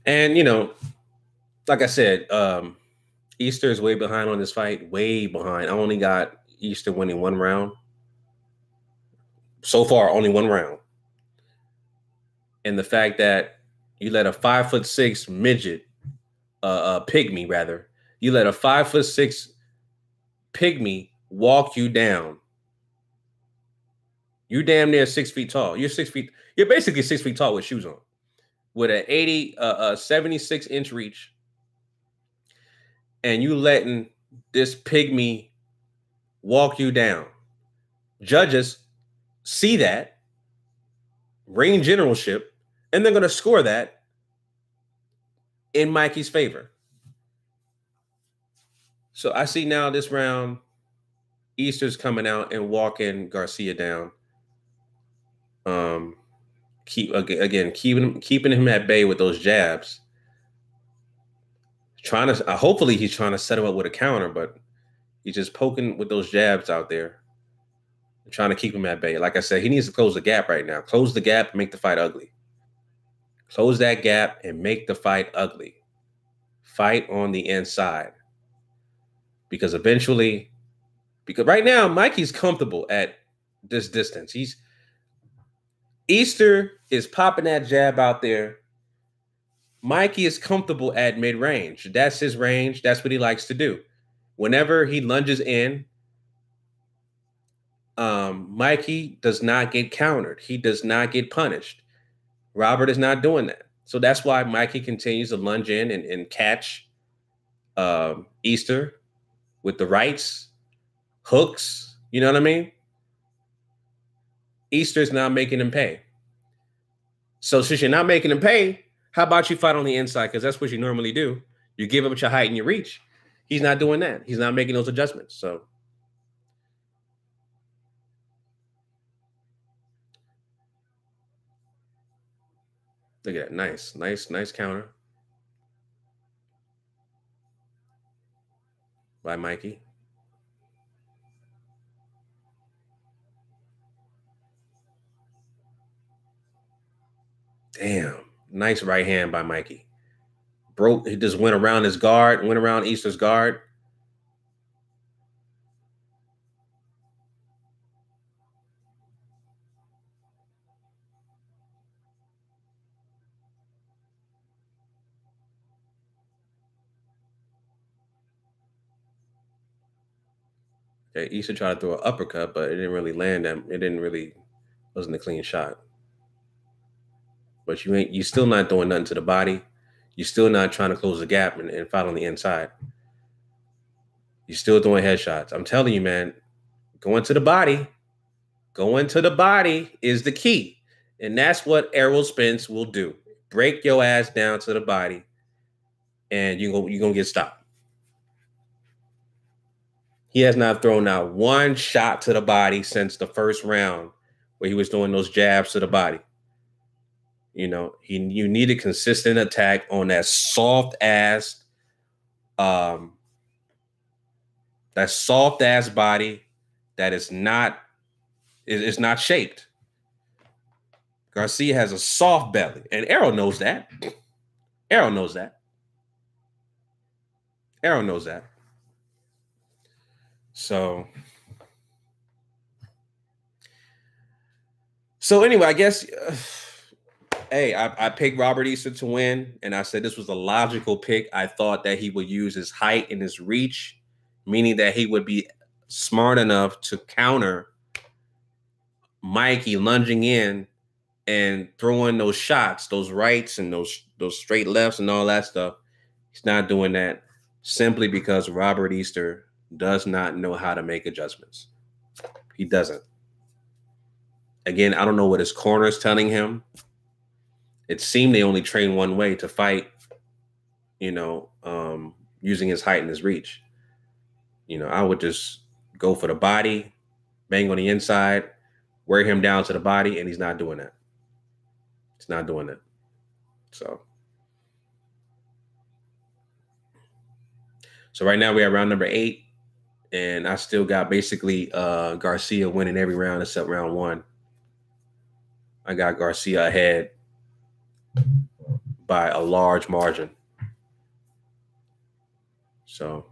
And like I said, Easter is way behind on this fight. Way behind. I only got Easter winning one round. So far, only one round. And the fact that you let a 5'6" midget, pygmy rather, you let a 5'6" pygmy walk you down. You damn near 6 feet tall. You're 6 feet. You're basically 6 feet tall with shoes on, with an 76-inch reach, and you letting this pygmy walk you down. Judges see that, ring generalship, and they're going to score that in Mikey's favor. So I see now this round, Easter's coming out and walking Garcia down. Keeping him at bay with those jabs. Trying to hopefully he's trying to set him up with a counter, but he's just poking with those jabs out there, trying to keep him at bay. Like I said, he needs to close the gap right now. Close the gap and make the fight ugly. Close that gap and make the fight ugly. Fight on the inside. Because right now, Mikey's comfortable at this distance. Easter is popping that jab out there. Mikey is comfortable at mid-range. That's his range. That's what he likes to do. Whenever he lunges in, Mikey does not get countered. He does not get punished. Robert is not doing that. So that's why Mikey continues to lunge in and catch Easter with the rights, hooks. You know what I mean? Easter's not making him pay. So since you're not making him pay, how about you fight on the inside? Because that's what you normally do. You give up your height and your reach. He's not doing that. He's not making those adjustments. So look at that. Nice counter by Mikey. Damn. Nice right hand by Mikey. He just went around his guard, went around Easter's guard. Okay, Easter tried to throw an uppercut, but it didn't really land him. Wasn't a clean shot. But you still not doing nothing to the body. You're still not trying to close the gap and fight on the inside. You're still doing headshots. I'm telling you, man, going to the body is the key. And that's what Errol Spence will do. Break your ass down to the body, and you're going to get stopped. He has not thrown out one shot to the body since the first round where he was doing those jabs to the body. You know, you need a consistent attack on that soft ass body that is not shaped. Garcia has a soft belly, and Errol knows that. So anyway, I guess, hey, I picked Robert Easter to win, and I said this was a logical pick. I thought that he would use his height and his reach, meaning that he would be smart enough to counter Mikey lunging in and throwing those shots, those rights and those straight lefts and all that stuff. He's not doing that simply because Robert Easter does not know how to make adjustments. He doesn't. Again, I don't know what his corner is telling him. It seemed they only train one way to fight, using his height and his reach. I would just go for the body, bang on the inside, wear him down to the body, and he's not doing that. He's not doing that. So right now we're at round number 8, and I still got basically Garcia winning every round except round 1. I got Garcia ahead by a large margin. So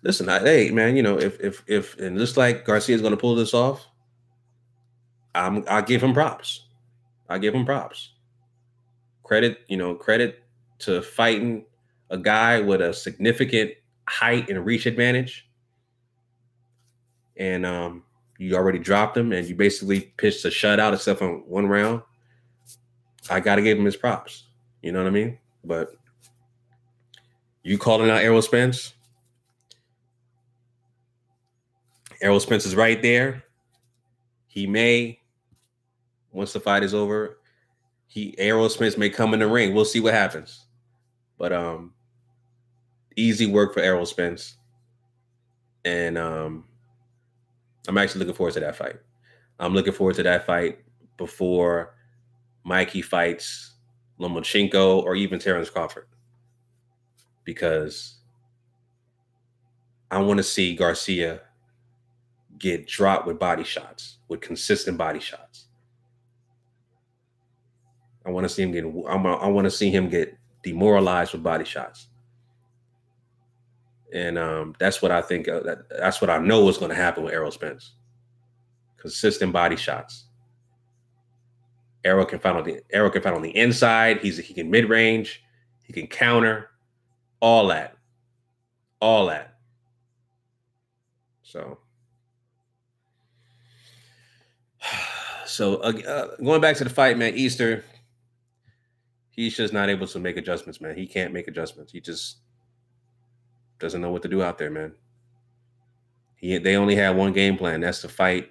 listen, hey man, if and looks like Garcia is going to pull this off, I'll give him props. Credit to fighting a guy with a significant height and reach advantage. And You already dropped him, and you basically pitched a shutout except for one round. I got to give him his props. You know what I mean? But you calling out Errol Spence? Errol Spence is right there. He may, once the fight is over, Errol Spence may come in the ring. We'll see what happens. But easy work for Errol Spence. And I'm actually looking forward to that fight. I'm looking forward to that fight before Mikey fights Lomachenko or even Terrence Crawford. Because I want to see Garcia get dropped with body shots, with consistent body shots. I want to see him get demoralized with body shots. And that's what I think. That's what I know is going to happen with Errol Spence. Consistent body shots. Errol can fight on the inside. He can mid range. He can counter. All that. So going back to the fight, man. Easter. He's just not able to make adjustments, man. He can't make adjustments. He just doesn't know what to do out there, man. They only had one game plan. That's to fight,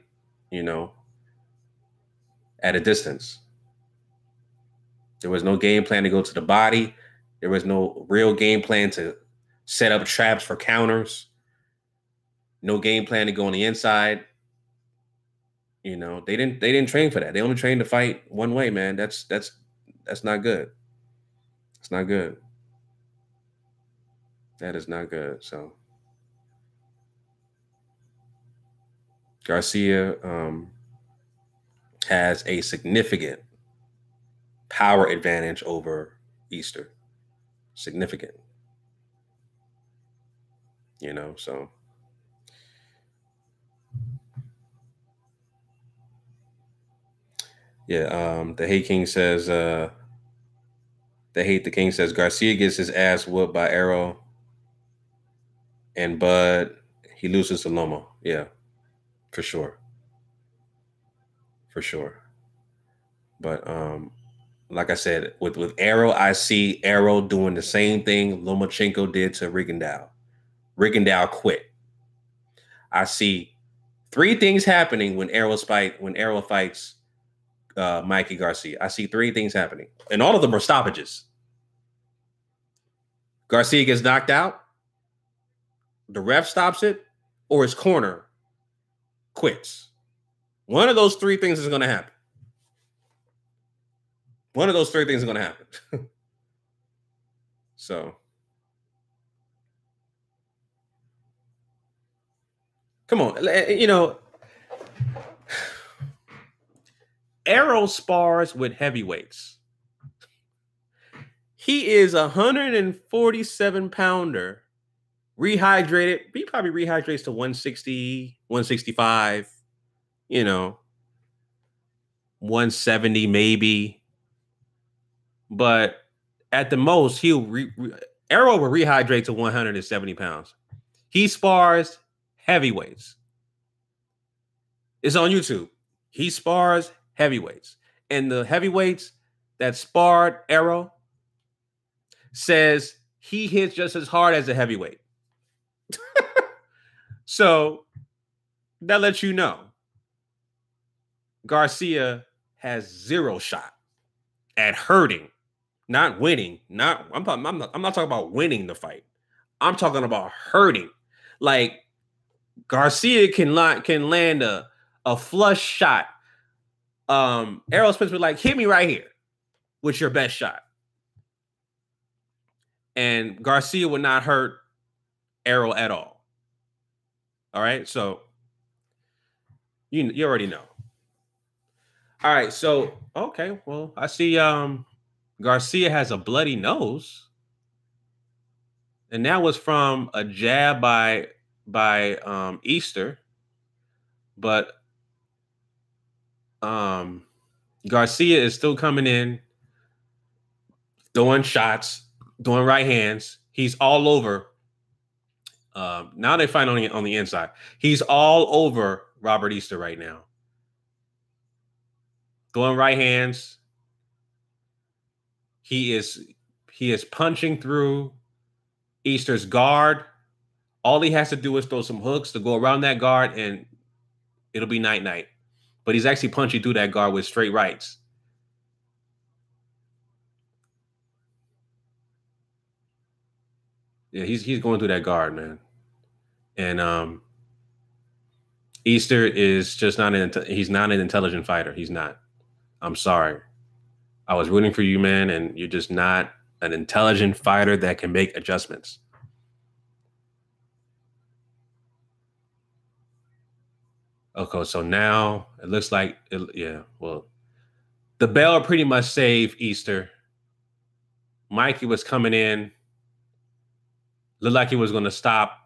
at a distance. There was no game plan to go to the body. There was no real game plan to set up traps for counters. No game plan to go on the inside. They didn't train for that. They only trained to fight one way, man. That's not good. It's not good. That is not good. So Garcia has a significant power advantage over Easter. Significant. So yeah, the Hate King says the Hate the King says Garcia gets his ass whooped by Errol and Bud, he loses to Loma. Yeah, for sure. But like I said, with Errol, I see Errol doing the same thing Lomachenko did to Rigondeaux. Rigondeaux quit. I see three things happening when Errol fights Mikey Garcia. I see three things happening, and all of them are stoppages. Garcia gets knocked out, the ref stops it, or his corner quits. One of those three things is going to happen. So, come on. Errol spars with heavyweights. He is a 147-pounder, rehydrated. He probably rehydrates to 160, 165, 170 maybe. But at the most, Errol will rehydrate to 170 pounds. He spars heavyweights. It's on YouTube. He spars heavyweights. And the heavyweights that sparred Errol says he hits just as hard as a heavyweight. So that lets you know Garcia has zero shot at hurting, not winning. I'm not talking about winning the fight. I'm talking about hurting. Like Garcia can land a flush shot. Errol Spence would hit me right here with your best shot. And Garcia would not hurt Errol at all. All right, so you already know. All right, so okay, well, I see Garcia has a bloody nose. And that was from a jab by Easter. But Garcia is still coming in, throwing shots, doing right hands. He's all over Now they fight on the inside. He's all over Robert Easter right now. Going right hands. He is punching through Easter's guard. All he has to do is throw some hooks to go around that guard, and it'll be night-night. But he's actually punching through that guard with straight rights. Yeah, he's going through that guard, man. And Easter is just he's not an intelligent fighter. He's not. I'm sorry. I was rooting for you, man, and you're just not an intelligent fighter that can make adjustments. Okay, so now it looks like, the bell pretty much saved Easter. Mikey was coming in. Looked like he was going to stop.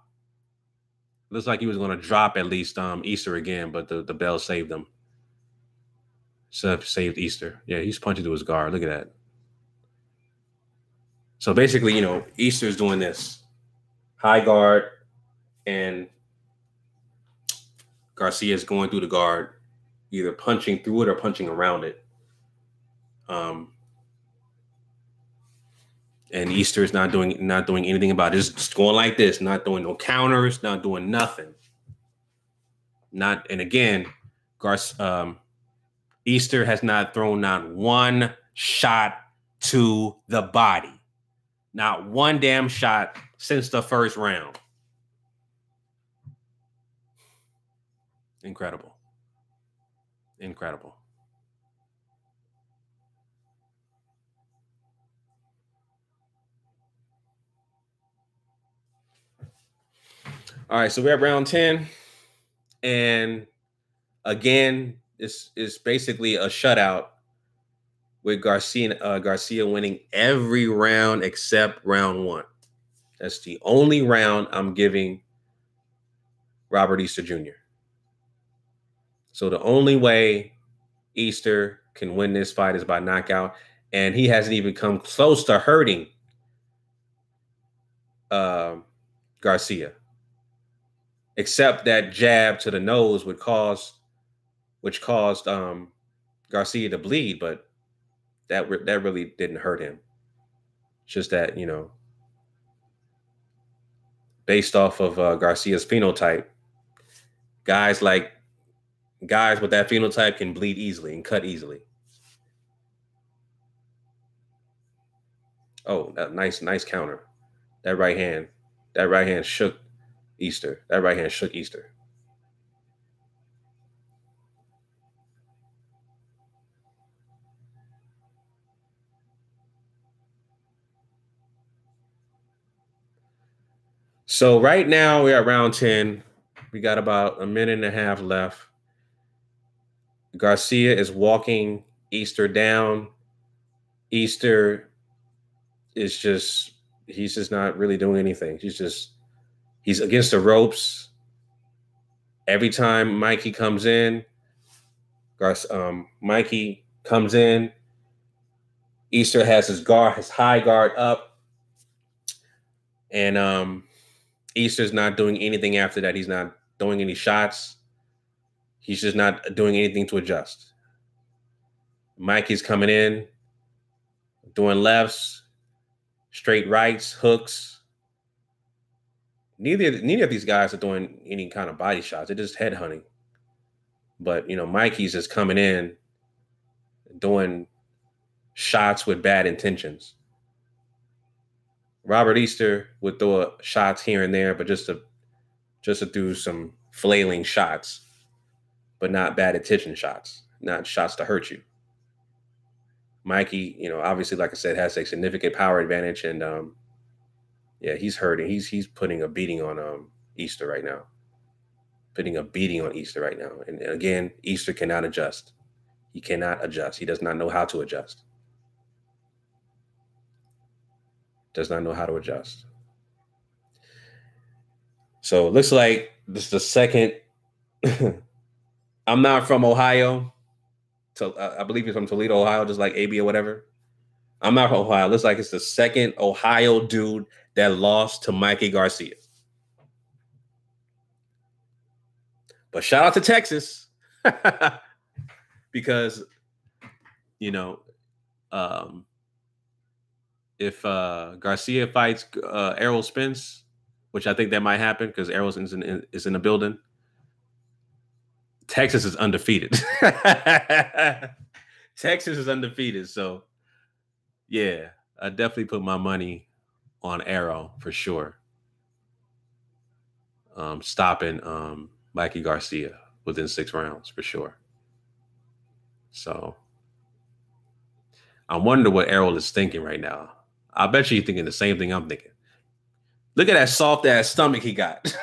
Looks like he was going to drop at least Easter again, but the bell saved him. So saved Easter. Yeah, he's punching through his guard. Look at that. So basically, Easter's doing this. High guard, and Garcia's going through the guard, either punching through it or punching around it. And Easter is not doing anything about it. Just going like this, not doing no counters, not doing nothing. And again, Easter has not thrown not one shot to the body. Not one damn shot since the first round. Incredible. Incredible. All right, so we're at round 10. And again, it's basically a shutout with Garcia winning every round except round 1. That's the only round I'm giving Robert Easter Jr. So the only way Easter can win this fight is by knockout, and he hasn't even come close to hurting Garcia, except that jab to the nose which caused Garcia to bleed, but that really didn't hurt him. It's just that, based off of Garcia's phenotype, guys with that phenotype can bleed easily and cut easily. Oh, that nice counter. That right hand shook Easter. So right now we're at round 10. We got about a minute and a half left. Garcia is walking Easter down. Easter is he's just not really doing anything. He's against the ropes. Every time Mikey comes in, Easter has his high guard up, and Easter's not doing anything after that. He's not throwing any shots. He's just not doing anything to adjust. Mikey's coming in, doing lefts, straight rights, hooks. Neither of these guys are doing any kind of body shots. They're just headhunting. But, Mikey's just coming in, doing shots with bad intentions. Robert Easter would throw shots here and there, but just to do some flailing shots, but not bad intention shots, not shots to hurt you. Mikey, obviously, like I said, has a significant power advantage, and he's hurting. He's putting a beating on Easter right now. And again, Easter cannot adjust. He cannot adjust. He does not know how to adjust. So it looks like this is the second. I'm not from Ohio. So I believe he's from Toledo, Ohio, just like AB or whatever. I'm not from Ohio. Looks like it's the second Ohio dude that lost to Mikey Garcia. But shout out to Texas because, you know, if Garcia fights Errol Spence, which I think that might happen because Errol is in the building, Texas is undefeated. Texas is undefeated. So, yeah, I definitely put my money on Errol for sure. Stopping Mikey Garcia within 6 rounds for sure. So, I wonder what Errol is thinking right now. I bet you he's thinking the same thing I'm thinking. Look at that soft ass stomach he got.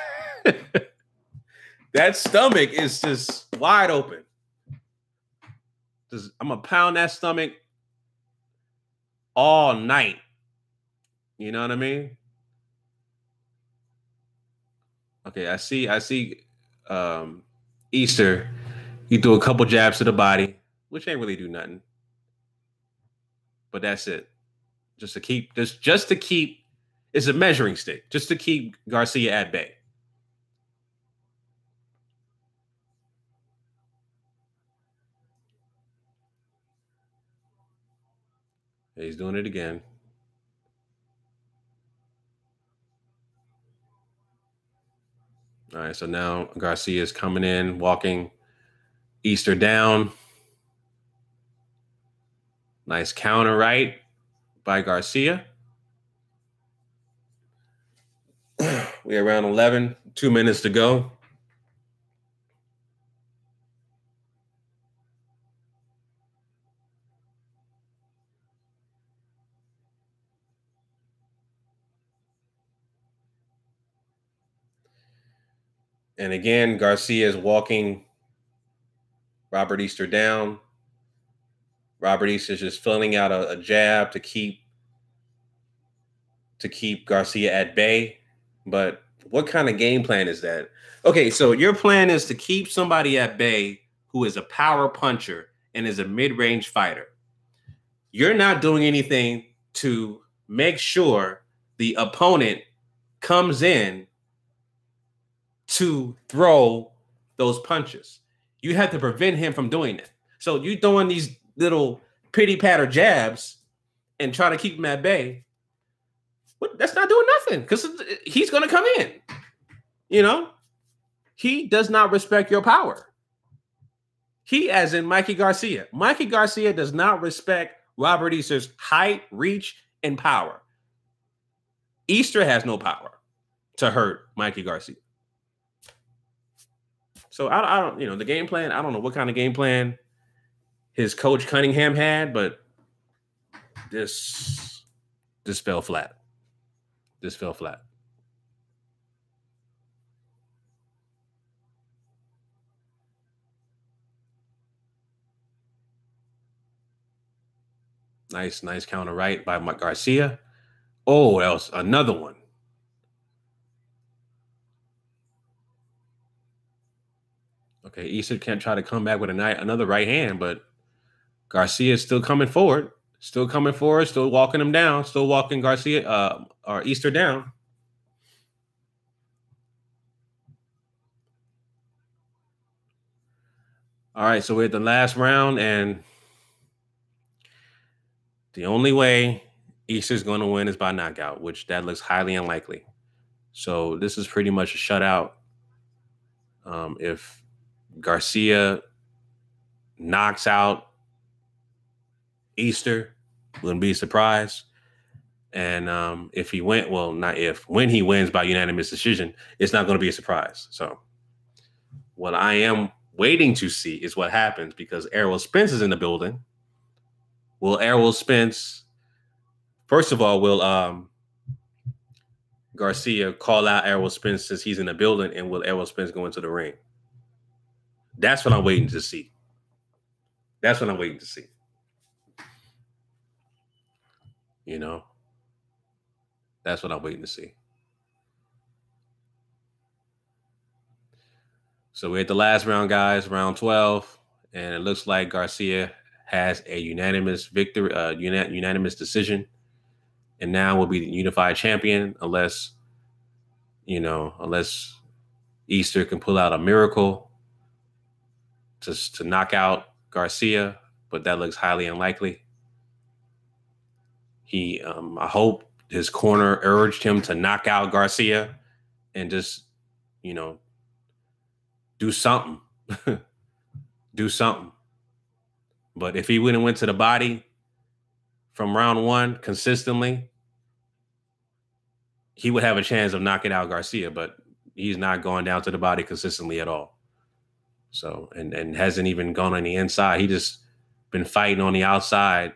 That stomach is just wide open. I'm going to pound that stomach all night. You know what I mean? Okay, I see Easter. He threw a couple jabs to the body, which ain't really do nothing. But that's it. Just to keep, it's a measuring stick, just to keep Garcia at bay. He's doing it again. All right, so now Garcia is coming in, walking Easter down. Nice counter right by Garcia. We're around 11, 2 minutes to go. And again, Garcia is walking Robert Easter down. Robert Easter is just filling out a jab to keep Garcia at bay. But what kind of game plan is that? Okay, so your plan is to keep somebody at bay who is a power puncher and is a mid-range fighter. You're not doing anything to make sure the opponent comes in to throw those punches. You have to prevent him from doing that. So you throwing these little pity-patter jabs and try to keep him at bay. That's not doing nothing because he's going to come in. You know, he does not respect your power. He, as in Mikey Garcia. Mikey Garcia does not respect Robert Easter's height, reach, and power. Easter has no power to hurt Mikey Garcia. So I don't, the game plan, I don't know what kind of game plan his coach Cunningham had, but this fell flat. This fell flat. Nice counter right by Garcia. Oh, that was another one. Okay, Easter can't try to come back with another right hand, but Garcia is still coming forward. Still walking him down, still walking Garcia or Easter down. All right, so we're at the last round, and the only way Easter's going to win is by knockout, which that looks highly unlikely. So this is pretty much a shutout. If Garcia knocks out Easter, wouldn't be surprised. And if he went, well, not if, when he wins by unanimous decision, it's not going to be a surprise. So what I am waiting to see is what happens because Errol Spence is in the building. Will Errol Spence, first of all, will Garcia call out Errol Spence since he's in the building, and will Errol Spence go into the ring? That's what I'm waiting to see. That's what I'm waiting to see. That's what I'm waiting to see. So we're at the last round, guys, round 12, and it looks like Garcia has a unanimous victory, unanimous decision, and now will be the unified champion unless Easter can pull out a miracle to knock out Garcia, but that looks highly unlikely. I hope his corner urged him to knock out Garcia and just, do something. Do something. But if he went to the body from round one consistently, he would have a chance of knocking out Garcia, but he's not going down to the body consistently at all. So, and hasn't even gone on the inside. He just been fighting on the outside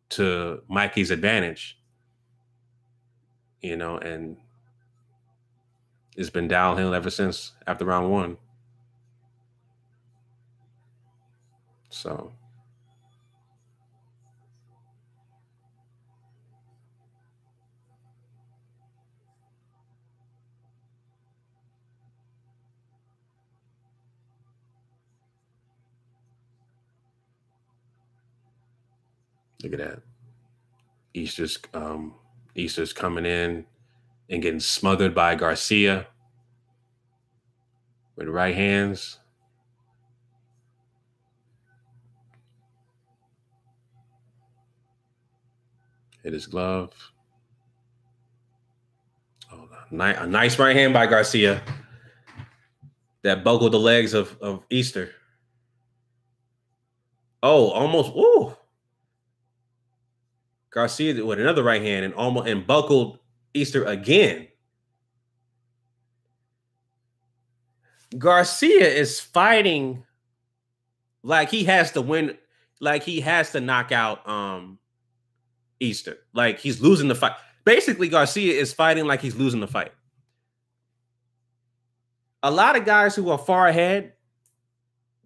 to Mikey's advantage, and it's been downhill ever since after round one. So look at that. Easter's coming in and getting smothered by Garcia with right hands. Hit his glove. Oh, a nice right hand by Garcia that buckled the legs of Easter. Oh, almost. Ooh. Garcia with another right hand and buckled Easter again. Garcia is fighting like he has to win, like he has to knock out Easter. Like he's losing the fight. Basically, Garcia is fighting like he's losing the fight. A lot of guys who are far ahead,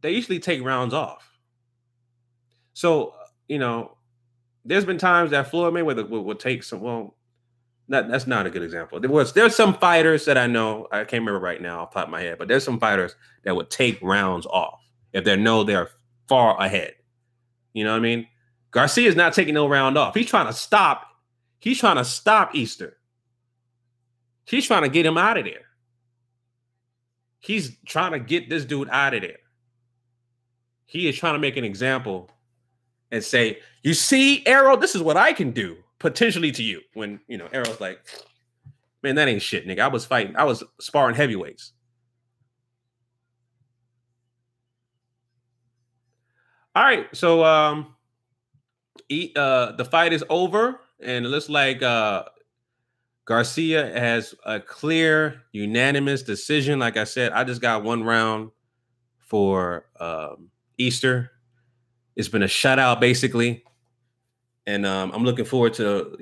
they usually take rounds off. So, there's been times that Floyd Mayweather would take some. Well, that's not a good example. There's some fighters that I know. I can't remember right now off the top of my head, but there's some fighters that would take rounds off if they know they're far ahead. You know what I mean? Garcia's not taking no round off. He's trying to stop. He's trying to stop Easter. He's trying to get him out of there. He's trying to get this dude out of there. He is trying to make an example and say, you see, Errol, this is what I can do potentially to you. When, Errol's like, man, that ain't shit, nigga. I was sparring heavyweights. All right. So the fight is over, and it looks like Garcia has a clear, unanimous decision. Like I said, I just got one round for Easter. It's been a shutout, basically. And I'm looking forward to,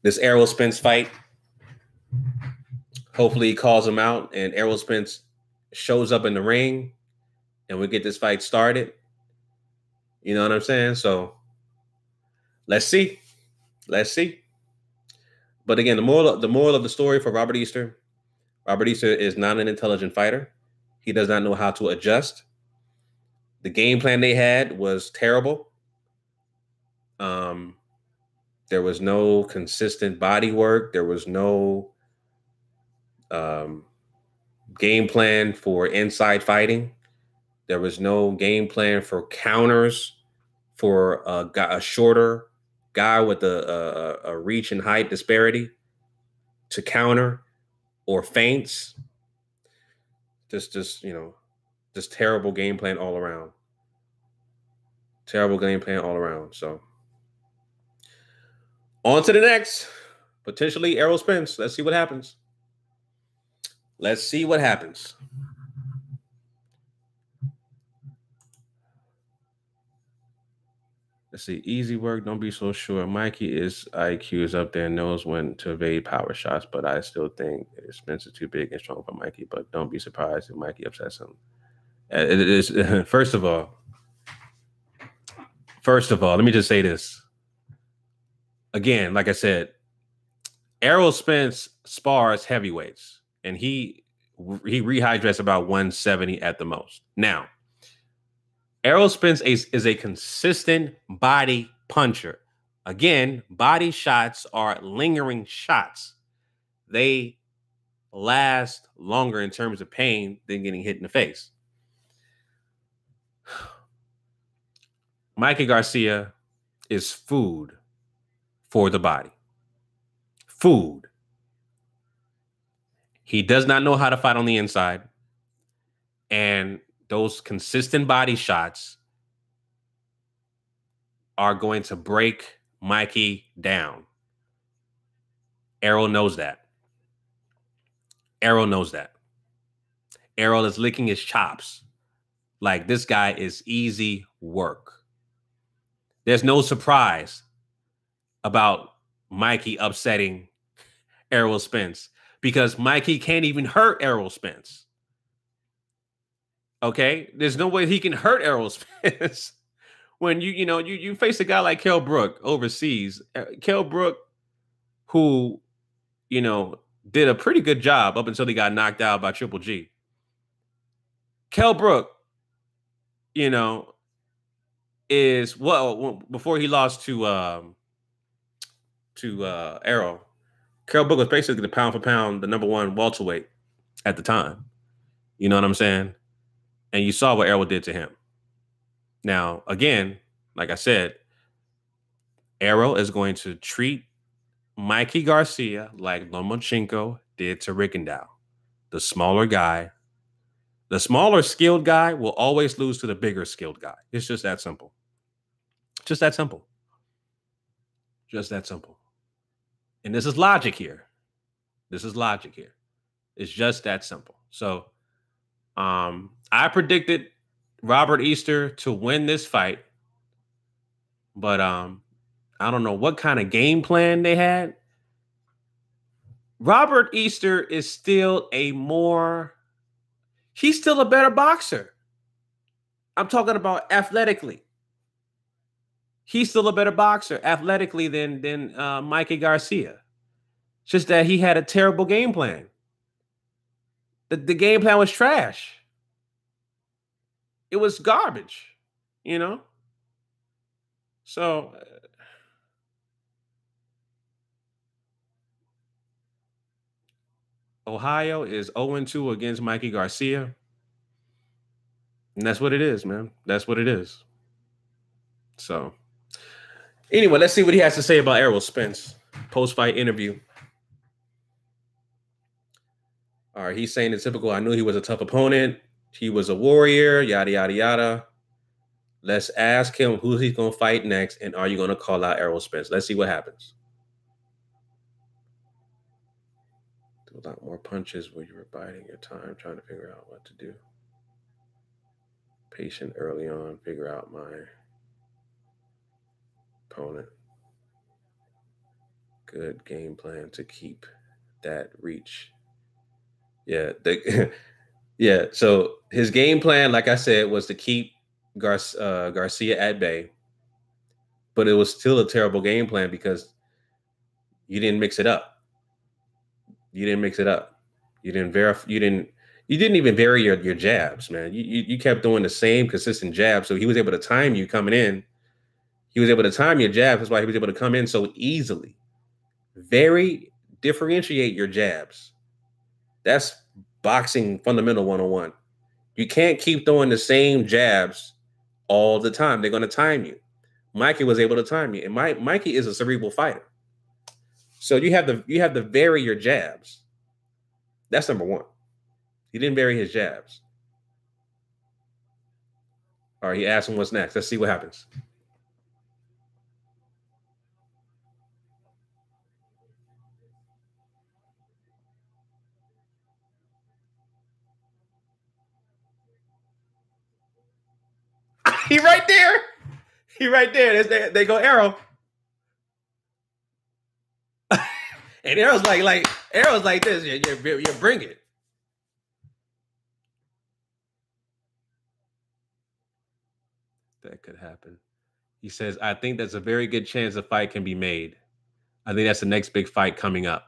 this Errol Spence fight. Hopefully he calls him out and Errol Spence shows up in the ring and we get this fight started. You know what I'm saying? So let's see. Let's see. But again, the moral of the story for Robert Easter is not an intelligent fighter. He does not know how to adjust. The game plan they had was terrible. There was no consistent body work. There was no game plan for inside fighting. There was no game plan for counters for a shorter guy with a reach and height disparity to counter or feints. Just terrible game plan all around. Terrible game plan all around. So on to the next, potentially Errol Spence. Let's see what happens. Let's see what happens. Let's see. Easy work. Don't be so sure. Mikey IQ is up there and knows when to evade power shots, but I still think Spence is too big and strong for Mikey. But don't be surprised if Mikey upsets him. It is first of all, let me just say this. Again, like I said, Errol Spence spars heavyweights, and he rehydrates about 170 at the most. Now, Errol Spence is a consistent body puncher. Again, body shots are lingering shots. They last longer in terms of pain than getting hit in the face. Mikey Garcia is food for the body. Food. He does not know how to fight on the inside. And those consistent body shots are going to break Mikey down. Errol knows that. Errol knows that. Errol is licking his chops. Like, this guy is easy work. There's no surprise about Mikey upsetting Errol Spence because Mikey can't even hurt Errol Spence. Okay? There's no way he can hurt Errol Spence. When you face a guy like Kell Brook overseas, Kell Brook, who, did a pretty good job up until he got knocked out by Triple G. Kell Brook, is before he lost to Errol. Kell Brook was basically the pound for pound, the number one welterweight at the time. You know what I'm saying? And you saw what Errol did to him. Now, again, like I said, Errol is going to treat Mikey Garcia like Lomachenko did to Rigondeaux. The smaller guy, the smaller skilled guy will always lose to the bigger skilled guy. It's just that simple. Just that simple. Just that simple. And this is logic here. This is logic here. It's just that simple. So I predicted Robert Easter to win this fight, but I don't know what kind of game plan they had. Robert Easter is still he's still a better boxer. I'm talking about athletically. He's still a better boxer athletically than Mikey Garcia. It's just that he had a terrible game plan. The game plan was trash. It was garbage, So Ohio is 0-2 against Mikey Garcia. And that's what it is, man. That's what it is. So anyway, let's see what he has to say about Errol Spence post-fight interview. All right, he's saying the typical, I knew he was a tough opponent. He was a warrior, yada, yada, yada. Let's ask him who he's going to fight next, and are you going to call out Errol Spence? Let's see what happens. Do a lot more punches where you were biding your time, trying to figure out what to do. Patient early on, figure out my opponent. Good game plan to keep that reach. Yeah, yeah. So his game plan, like I said, was to keep Garcia at bay, but it was still a terrible game plan because you didn't mix it up. You didn't mix it up. You didn't verify. You didn't even vary your jabs, man. You kept doing the same consistent jabs, so he was able to time you coming in. He was able to time your jabs. That's why he was able to come in so easily. Differentiate your jabs. That's boxing fundamental 101. You can't keep throwing the same jabs all the time. They're going to time you. Mikey was able to time you, and Mikey is a cerebral fighter. So you have to vary your jabs. That's number one. He didn't vary his jabs. All right, he asked him what's next. Let's see what happens. He right there. He right there. They go Errol. And Errol's like this. You bring it. That could happen. He says, I think there's a very good chance a fight can be made. I think that's the next big fight coming up.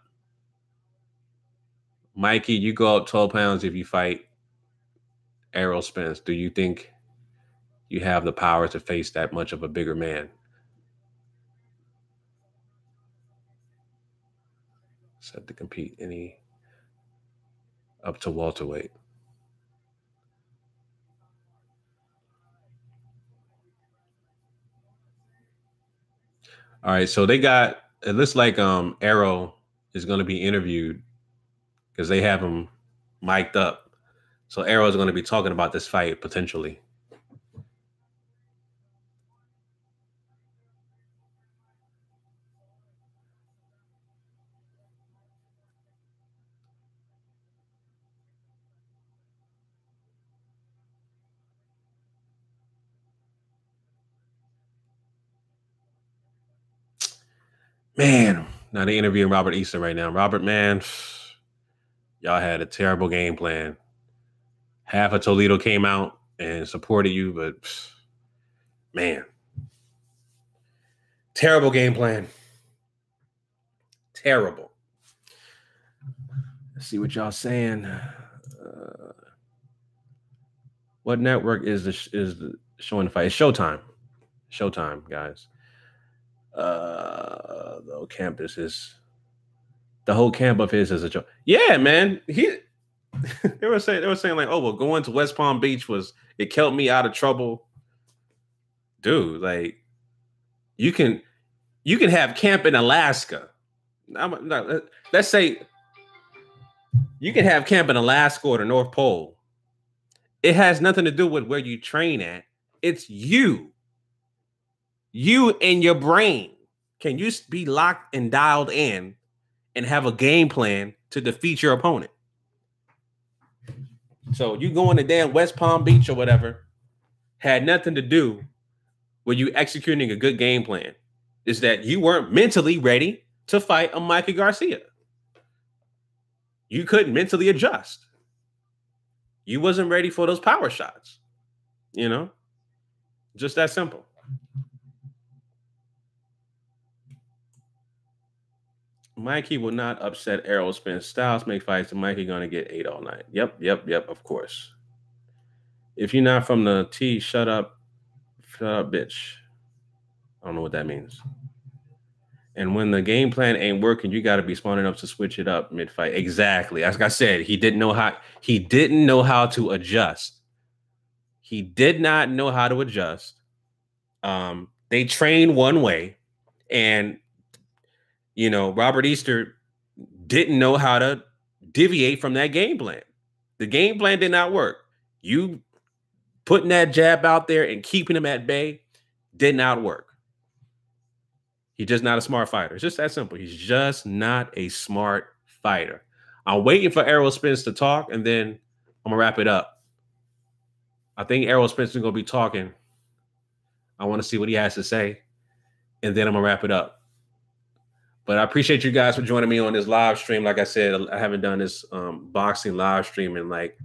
Mikey, you go up 12 pounds if you fight Errol Spence. Do you think you have the power to face that much of a bigger man? Set to compete any up to welterweight. All right, so they got, it looks like Arrow is going to be interviewed because they have him mic'd up. So Arrow is going to be talking about this fight potentially. Man, now they interviewing Robert Easter right now. Robert, man, y'all had a terrible game plan. Half of Toledo came out and supported you, but man, terrible game plan. Terrible. Let's see what y'all saying. What network is showing the fight? It's Showtime. Showtime, guys. The whole campus is the whole camp of his is a joke. Yeah, man. They were saying like, oh, well, going to West Palm Beach it kept me out of trouble. Dude, like you can have camp in Alaska. Let's say you can have camp in Alaska or the North Pole. It has nothing to do with where you train at. It's you. You and your brain. Can you be locked and dialed in and have a game plan to defeat your opponent? So you going to damn West Palm Beach or whatever had nothing to do with you executing a good game plan. Is that you weren't mentally ready to fight a Mikey Garcia. You couldn't mentally adjust. You wasn't ready for those power shots. You know? Just that simple. Mikey will not upset Errol Spence. Styles make fights, and Mikey gonna get 8 all night. Yep, of course. If you're not from the T, shut up, bitch. I don't know what that means. And when the game plan ain't working, you got to be smart enough to switch it up mid-fight. Exactly. As I said, he didn't know how to adjust. He did not know how to adjust. They trained one way, and Robert Easter didn't know how to deviate from that game plan. The game plan did not work. You putting that jab out there and keeping him at bay did not work. He's just not a smart fighter. It's just that simple. He's just not a smart fighter. I'm waiting for Errol Spence to talk, and then I'm going to wrap it up. I think Errol Spence is going to be talking. I want to see what he has to say, and then I'm going to wrap it up. But I appreciate you guys for joining me on this live stream. Like I said, I haven't done this boxing live stream in like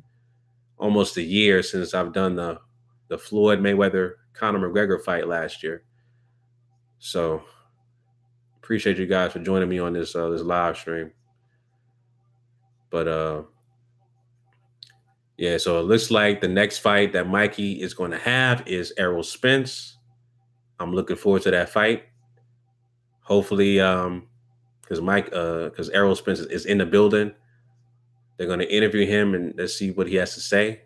almost a year since I've done the Floyd Mayweather Conor McGregor fight last year. So appreciate you guys for joining me on this live stream. But yeah, so it looks like the next fight that Mikey is going to have is Errol Spence. I'm looking forward to that fight. Hopefully, because Errol Spence is in the building, they're going to interview him and let's see what he has to say.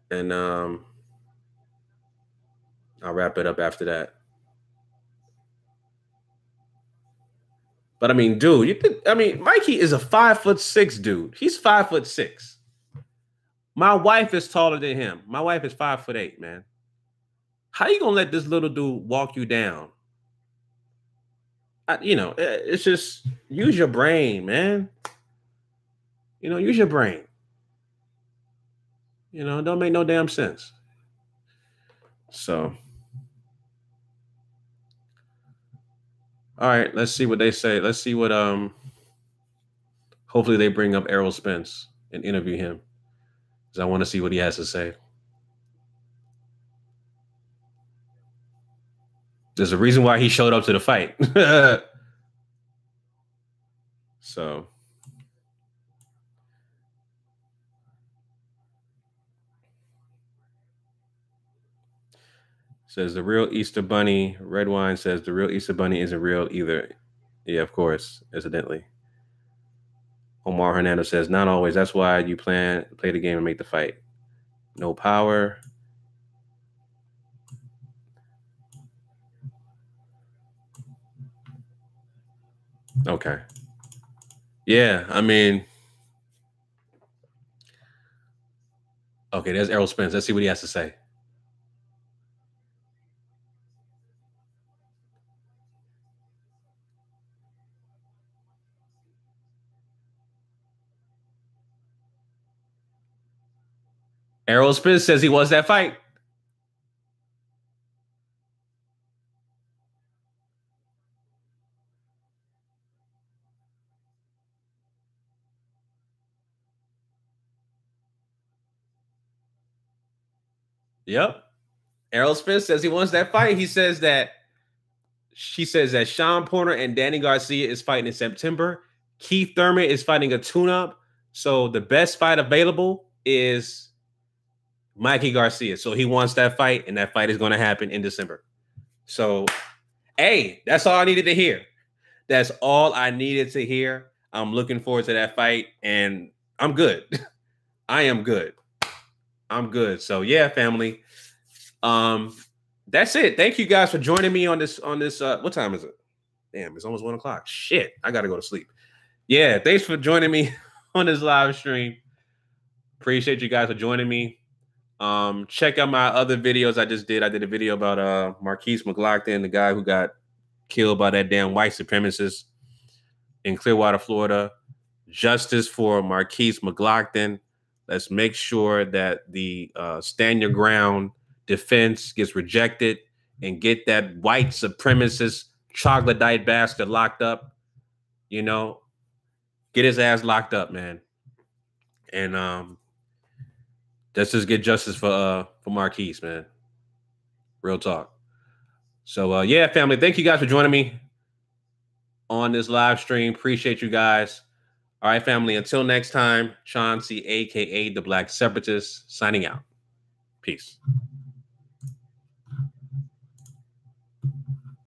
And I'll wrap it up after that. But I mean, dude, Mikey is a 5'6" dude. He's 5'6". My wife is taller than him. My wife is 5'8", man. How you gonna let this little dude walk you down? It's just use your brain, man. Use your brain. It don't make no damn sense. So, all right, let's see what they say. Let's see what hopefully they bring up Errol Spence and interview him, because I want to see what he has to say. There's a reason why he showed up to the fight. So says the real Easter Bunny. Red Wine says the real Easter Bunny isn't real either. Yeah, of course, incidentally. Omar Hernandez says, not always. That's why you play the game and make the fight. No power. Okay. Yeah, I mean, okay, there's Errol Spence. Let's see what he has to say. Errol Spence says he wants that fight. Yep. Errol Spence says he wants that fight. She says that Sean Porter and Danny Garcia is fighting in September. Keith Thurman is fighting a tune-up. So the best fight available is Mikey Garcia. So he wants that fight, and that fight is going to happen in December. So, hey, that's all I needed to hear. That's all I needed to hear. I'm looking forward to that fight, and I'm good. I am good. I'm good. So yeah, family. That's it. Thank you guys for joining me on this. What time is it? Damn, it's almost 1 o'clock. Shit, I gotta go to sleep. Yeah, thanks for joining me on this live stream. Appreciate you guys for joining me. Check out my other videos I just did. I did a video about Marquise McLaughlin, the guy who got killed by that damn white supremacist in Clearwater, Florida. Justice for Marquise McLaughlin. Let's make sure that the stand your ground defense gets rejected and get that white supremacist troglodyte bastard locked up. You know, get his ass locked up, man. And let's just get justice for Marquise, man. Real talk. So yeah, family, thank you guys for joining me on this live stream. Appreciate you guys. All right, family. Until next time, Chauncey, aka the Black Separatist, signing out. Peace.